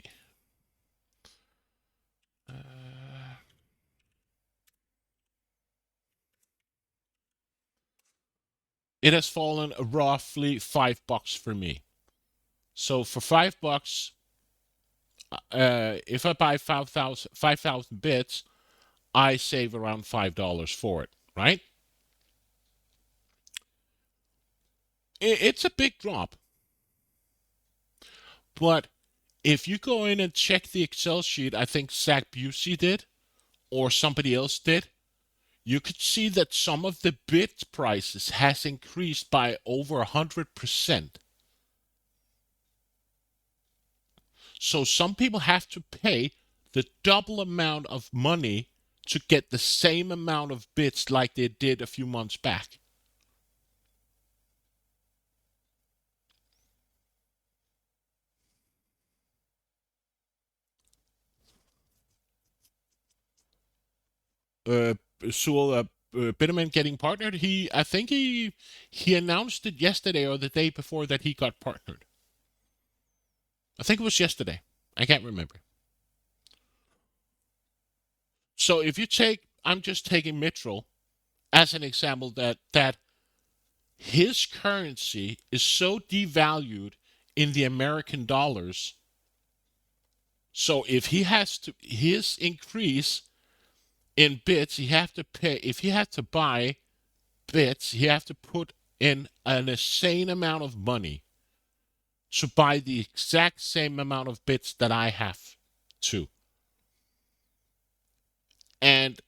it has fallen roughly $5 for me. So for $5, if I buy 5,000 bits, I save around $5 for it, right? It's a big drop. But if you go in and check the Excel sheet, I think Zach Busey did, or somebody else did, you could see that some of the bit prices has increased by over 100%. So some people have to pay the double amount of money to get the same amount of bits like they did a few months back. Bitterman getting partnered. I think he announced it yesterday or the day before that he got partnered. I think it was yesterday. I can't remember. So if you take, I'm just taking Mitchell as an example that his currency is so devalued in the American dollars. So if he has to, his increase in bits, he have to pay. If he had to buy bits, he have to put in an insane amount of money to buy the exact same amount of bits that I have to. And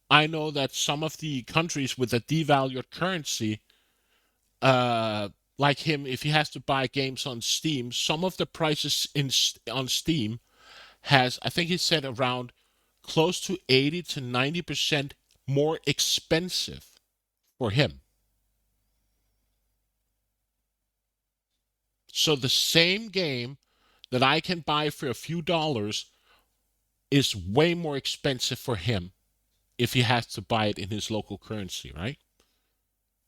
I know that some of the countries with a devalued currency, like him, if he has to buy games on Steam, some of the prices on Steam has, I think he said, around close to 80 to 90% more expensive for him. So the same game that I can buy for a few dollars is way more expensive for him if he has to buy it in his local currency, right?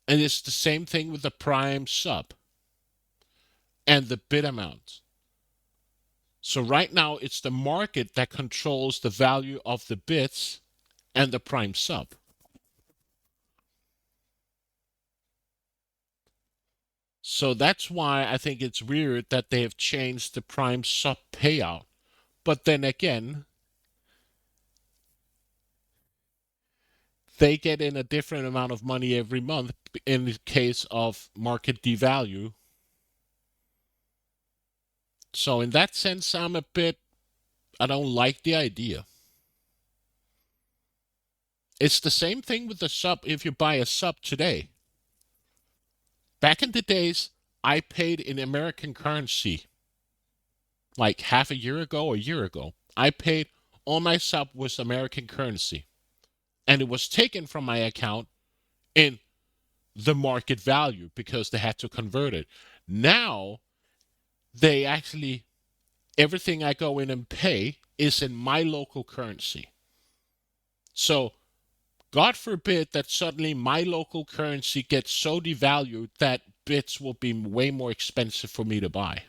And it's the same thing with the Prime sub and the bit amount. So right now, it's the market that controls the value of the bits and the Prime sub. So that's why I think it's weird that they have changed the Prime sub payout. But then again, they get in a different amount of money every month in the case of market devalue. So in that sense, I don't like the idea. It's the same thing with the sub if you buy a sub today. Back in the days, I paid in American currency like half a year ago, a year ago. I paid, all my sub was American currency. And it was taken from my account in the market value because they had to convert it. Now, they actually, everything I go in and pay is in my local currency. So, God forbid that suddenly my local currency gets so devalued that bits will be way more expensive for me to buy.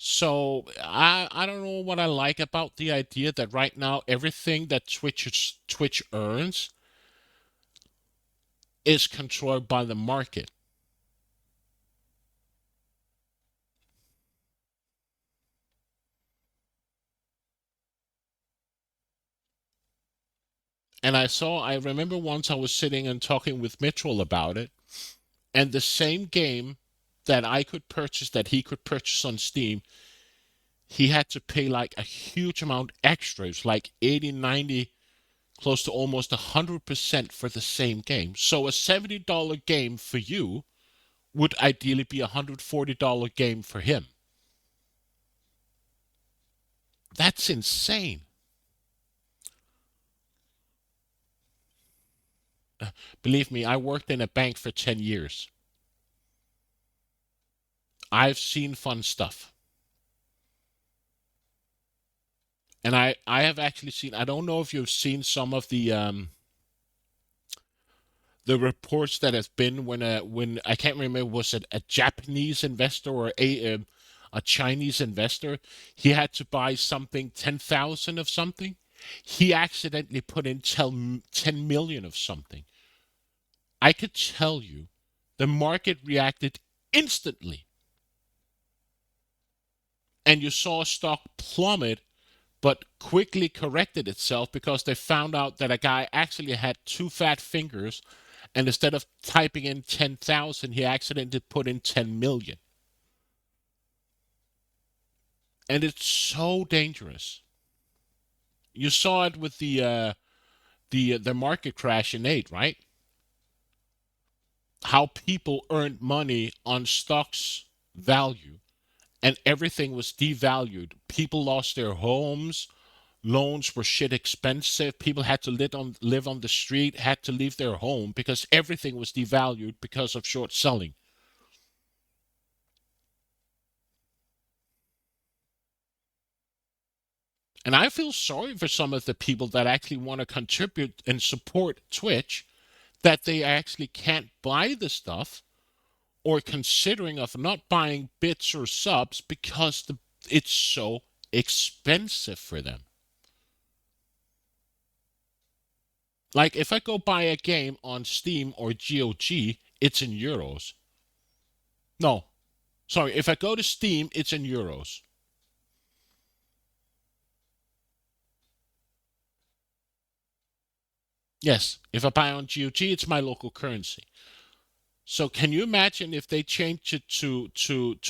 So I don't know what I like about the idea that right now everything that Twitch earns is controlled by the market. And I remember once I was sitting and talking with Mitchell about it, and the same game that I could purchase, that he could purchase on Steam, he had to pay like a huge amount extra. It was like 80, 90, close to almost 100% for the same game. So a $70 game for you would ideally be a $140 game for him. That's insane. Believe me, I worked in a bank for 10 years. I've seen fun stuff. And I have actually seen, I don't know if you've seen some of the reports that has been when I can't remember, was it a Japanese investor or a Chinese investor, he had to buy something 10,000 of something. He accidentally put in 10 million of something. I could tell you the market reacted instantly. And you saw stock plummet, but quickly corrected itself because they found out that a guy actually had two fat fingers, and instead of typing in 10,000, he accidentally put in 10 million. And it's so dangerous. You saw it with the market crash in 8, right? How people earned money on stocks value, and everything was devalued. People lost their homes. Loans were shit expensive. People had to live on the street, had to leave their home because everything was devalued because of short selling. And I feel sorry for some of the people that actually want to contribute and support Twitch, that they actually can't buy the stuff, or considering of not buying bits or subs because it's so expensive for them. Like if I go buy a game on Steam or GOG, it's in euros. No, sorry, if I go to Steam, it's in euros. Yes, if I buy on GOG, it's my local currency. So can you imagine if they change it to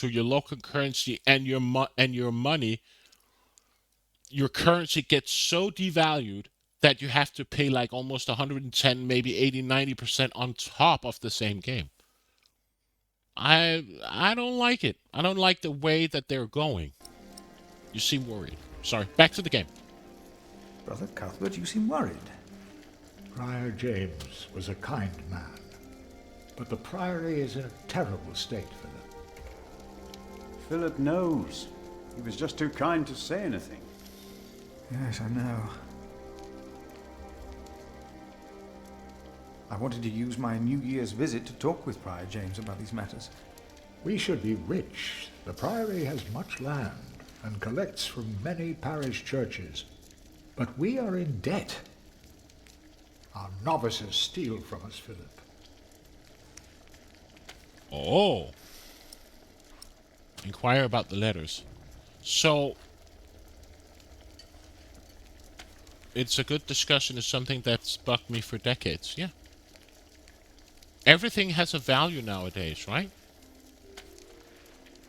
your local currency, and your money, your currency gets so devalued that you have to pay like almost 110, maybe 80, 90% on top of the same game. I don't like it. I don't like the way that they're going. You seem worried. Sorry, back to the game. Brother Cuthbert, you seem worried. Prior James was a kind man, but the Priory is in a terrible state, Philip. Philip knows. He was just too kind to say anything. Yes, I know. I wanted to use my New Year's visit to talk with Prior James about these matters. We should be rich. The Priory has much land and collects from many parish churches. But we are in debt. Our novices steal from us, Philip. Oh. Inquire about the letters. So, it's a good discussion. It's something that's bugged me for decades, yeah. Everything has a value nowadays, right?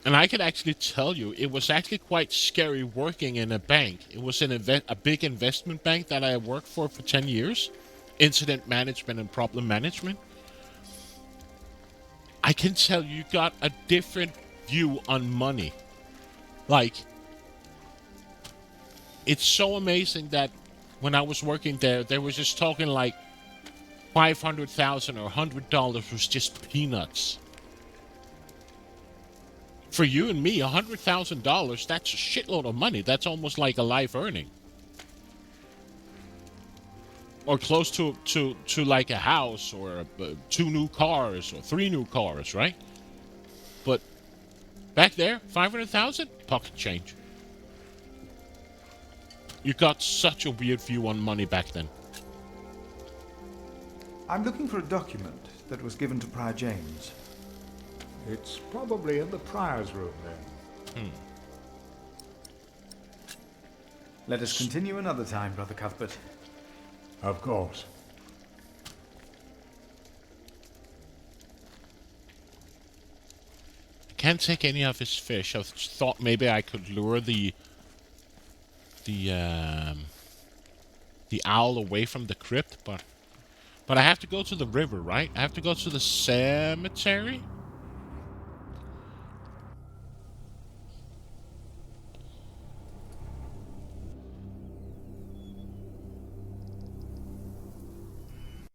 And I can actually tell you, it was actually quite scary working in a bank. It was a big investment bank that I worked for 10 years. Incident management and problem management. I can tell you got a different view on money. Like, it's so amazing that when I was working there, they were just talking like $500,000 or $100 was just peanuts. For you and me, $100,000, that's a shitload of money. That's almost like a life earning. Or close to like a house, or 2 new cars, or 3 new cars, right? But back there, 500,000, pocket change. You got such a weird view on money back then. I'm looking for a document that was given to Prior James. It's probably in the Prior's room, then. Let us continue another time, Brother Cuthbert. Of course. I can't take any of his fish. I thought maybe I could lure the owl away from the crypt, but I have to go to the river, right? I have to go to the cemetery?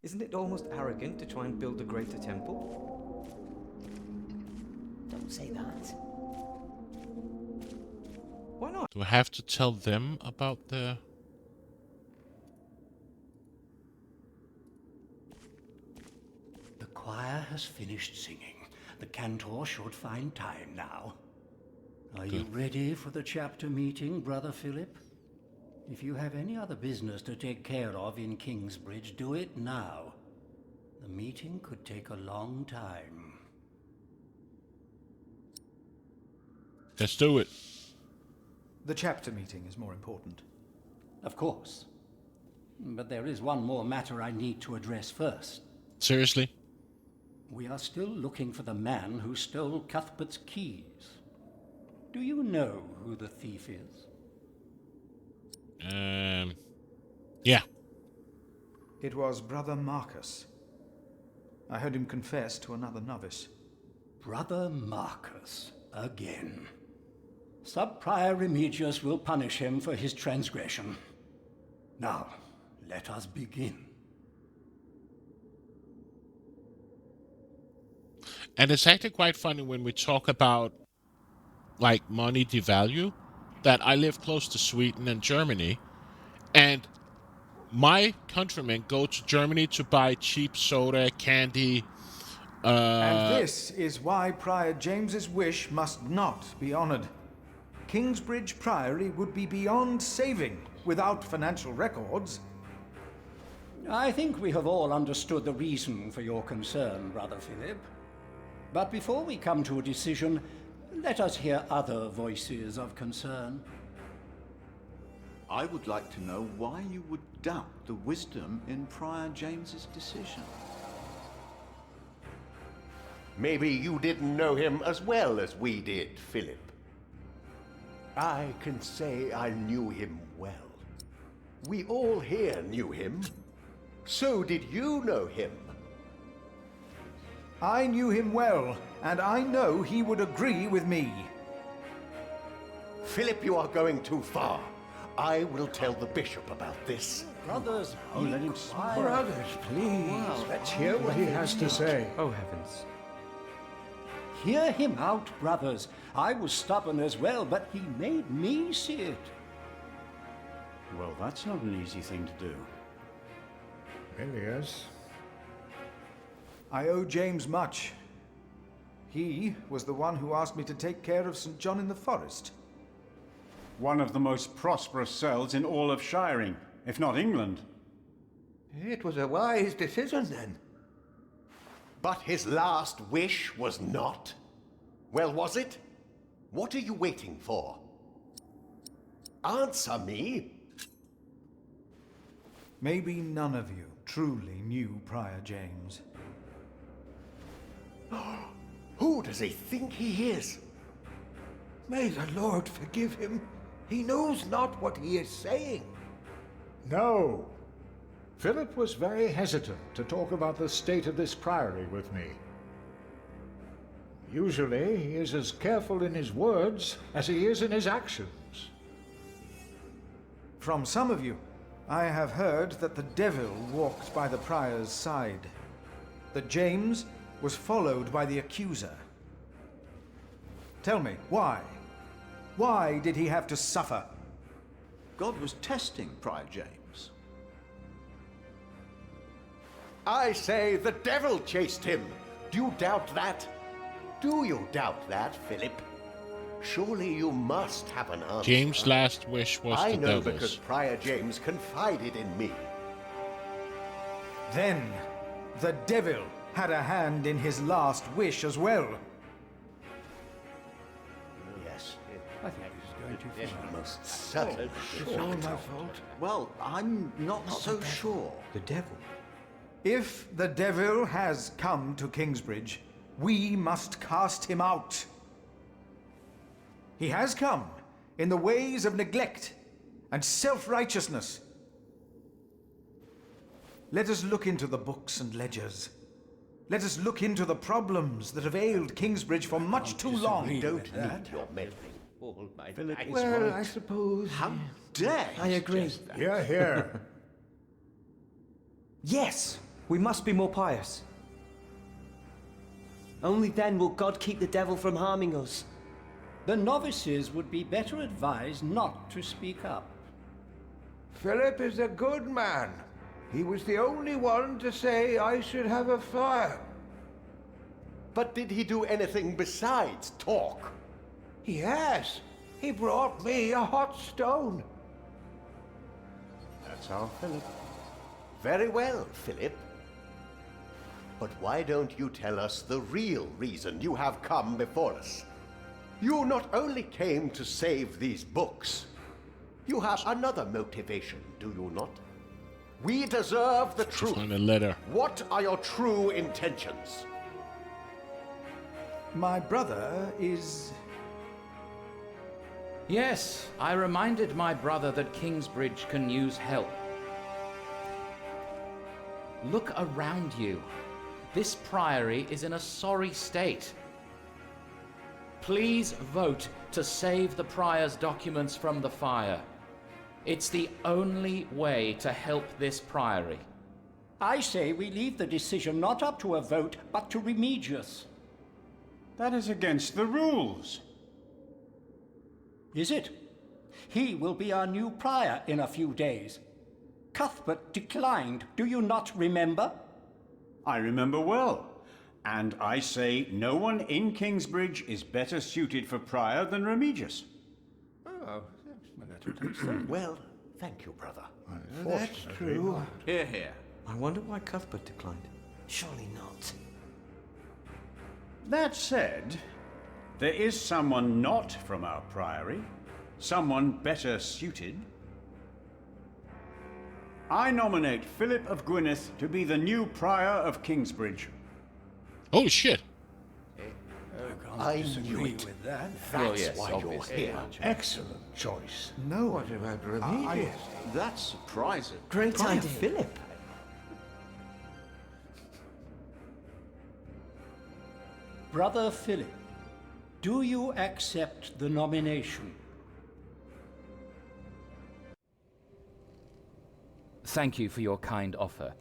Isn't it almost arrogant to try and build a greater temple? Don't say that. Why not? Do I have to tell them about the... The choir has finished singing. The cantor should find time now. Are you ready for the chapter meeting, Brother Philip? If you have any other business to take care of in Kingsbridge, do it now. The meeting could take a long time. Let's do it. The chapter meeting is more important. Of course. But there is one more matter I need to address first. Seriously? We are still looking for the man who stole Cuthbert's keys. Do you know who the thief is? Yeah. It was Brother Marcus. I heard him confess to another novice. Brother Marcus, again. Sub-Prior Remigius will punish him for his transgression. Now, let us begin. And it's actually quite funny when we talk about, like, money devalue, that I live close to Sweden and Germany, and my countrymen go to Germany to buy cheap soda, candy. And this is why Prior James's wish must not be honored. Kingsbridge Priory would be beyond saving without financial records. I think we have all understood the reason for your concern, Brother Philip. But before we come to a decision, let us hear other voices of concern. I would like to know why you would doubt the wisdom in Prior James's decision. Maybe you didn't know him as well as we did, Philip. I can say I knew him well. We all here knew him. So did you know him? I knew him well, and I know he would agree with me. Philip, you are going too far. I will tell the bishop about this. Brothers, let him speak. Brothers, please, let's hear what he has to say. Oh, heavens. Hear him out, brothers. I was stubborn as well, but he made me see it. Well, that's not an easy thing to do. Yes. I owe James much. He was the one who asked me to take care of St. John in the Forest. One of the most prosperous cells in all of Shiring, if not England. It was a wise decision then. But his last wish was not. Well, was it? What are you waiting for? Answer me. Maybe none of you truly knew Prior James. Who does he think he is? May the Lord forgive him. He knows not what he is saying. No. Philip was very hesitant to talk about the state of this priory with me. Usually, he is as careful in his words as he is in his actions. From some of you, I have heard that the devil walked by the prior's side, that James was followed by the accuser. Tell me, why? Why did he have to suffer? God was testing Prior James. I say the devil chased him. Do you doubt that? Do you doubt that, Philip? Surely you must have an answer. James' last wish was I the know devil's. because Prior James confided in me. Then, the devil had a hand in his last wish as well. Yes. I think this is going too far. Most certainly. It's all my fault. Well, I'm not so sure. The devil. If the devil has come to Kingsbridge, we must cast him out. He has come in the ways of neglect and self-righteousness. Let us look into the books and ledgers. Let us look into the problems that have ailed Kingsbridge for much too long. We don't need your meddling. Philip is Well, right. I suppose. How dare you I agree. suggest that? Hear, hear. Yes, we must be more pious. Only then will God keep the devil from harming us. The novices would be better advised not to speak up. Philip is a good man. He was the only one to say I should have a fire. But did he do anything besides talk? Yes, he brought me a hot stone. That's our Philip. Very well, Philip. But why don't you tell us the real reason you have come before us? You not only came to save these books, you have another motivation, do you not? We deserve the truth. Find a letter. What are your true intentions? My brother is... Yes, I reminded my brother that Kingsbridge can use help. Look around you. This priory is in a sorry state. Please vote to save the prior's documents from the fire. It's the only way to help this priory. I say we leave the decision not up to a vote, but to Remigius. That is against the rules. Is it? He will be our new prior in a few days. Cuthbert declined, do you not remember? I remember well. And I say no one in Kingsbridge is better suited for prior than Remigius. Oh, well, thank you, brother. That's true. Hear, hear. I wonder why Cuthbert declined. Surely not. That said, there is someone not from our priory, someone better suited. I nominate Philip of Gwynedd to be the new prior of Kingsbridge. Oh shit! I knew it. with that. That's yes, why obviously. you're here. Excellent choice. No. What about Remigius? That's surprising. Great Prior idea. Philip. Brother Philip, do you accept the nomination? Thank you for your kind offer,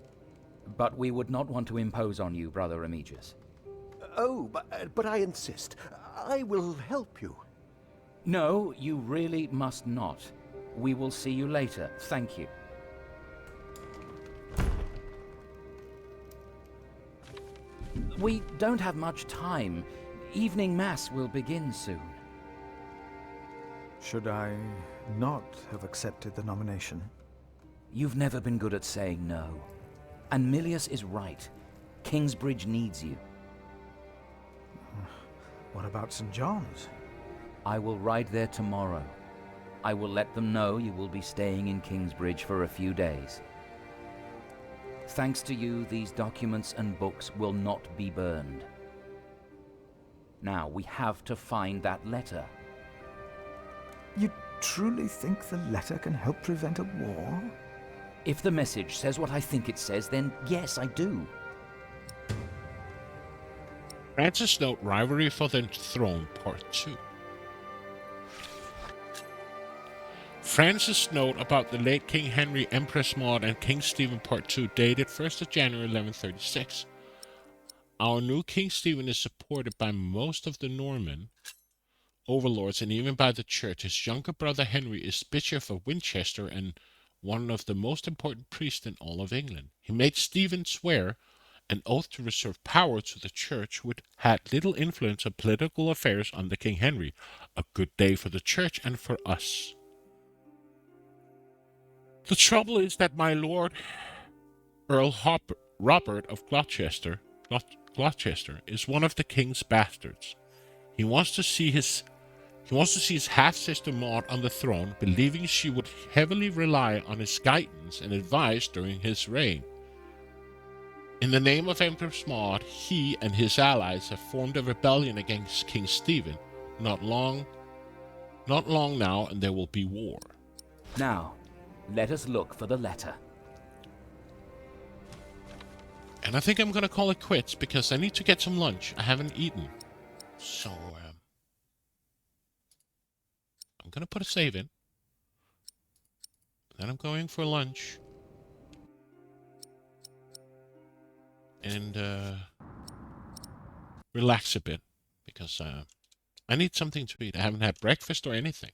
but we would not want to impose on you, Brother Remigius. Oh, but I insist. I will help you. No, you really must not. We will see you later. Thank you. We don't have much time. Evening Mass will begin soon. Should I not have accepted the nomination? You've never been good at saying no. And Milius is right. Kingsbridge needs you. What about St. John's? I will ride there tomorrow. I will let them know you will be staying in Kingsbridge for a few days. Thanks to you, these documents and books will not be burned. Now, we have to find that letter. You truly think the letter can help prevent a war? If the message says what I think it says, then yes, I do. Francis Note, Rivalry for the Throne, Part 2. Francis Note about the late King Henry, Empress Maud, and King Stephen, Part 2, dated 1st of January 1136. Our new King Stephen is supported by most of the Norman overlords and even by the church. His younger brother Henry is Bishop of Winchester and one of the most important priests in all of England. He made Stephen swear an oath to reserve power to the church, which had little influence on political affairs under King Henry. A good day for the church and for us. The trouble is that my lord, Earl Robert of Gloucester, is one of the king's bastards. He wants to see his half-sister Maud on the throne, believing she would heavily rely on his guidance and advice during his reign. In the name of Empress Maud, he and his allies have formed a rebellion against King Stephen. Not long now, and there will be war. Now, let us look for the letter. And I think I'm going to call it quits because I need to get some lunch. I haven't eaten. So, I'm going to put a save in. Then I'm going for lunch. And relax a bit because I need something to eat. I haven't had breakfast or anything.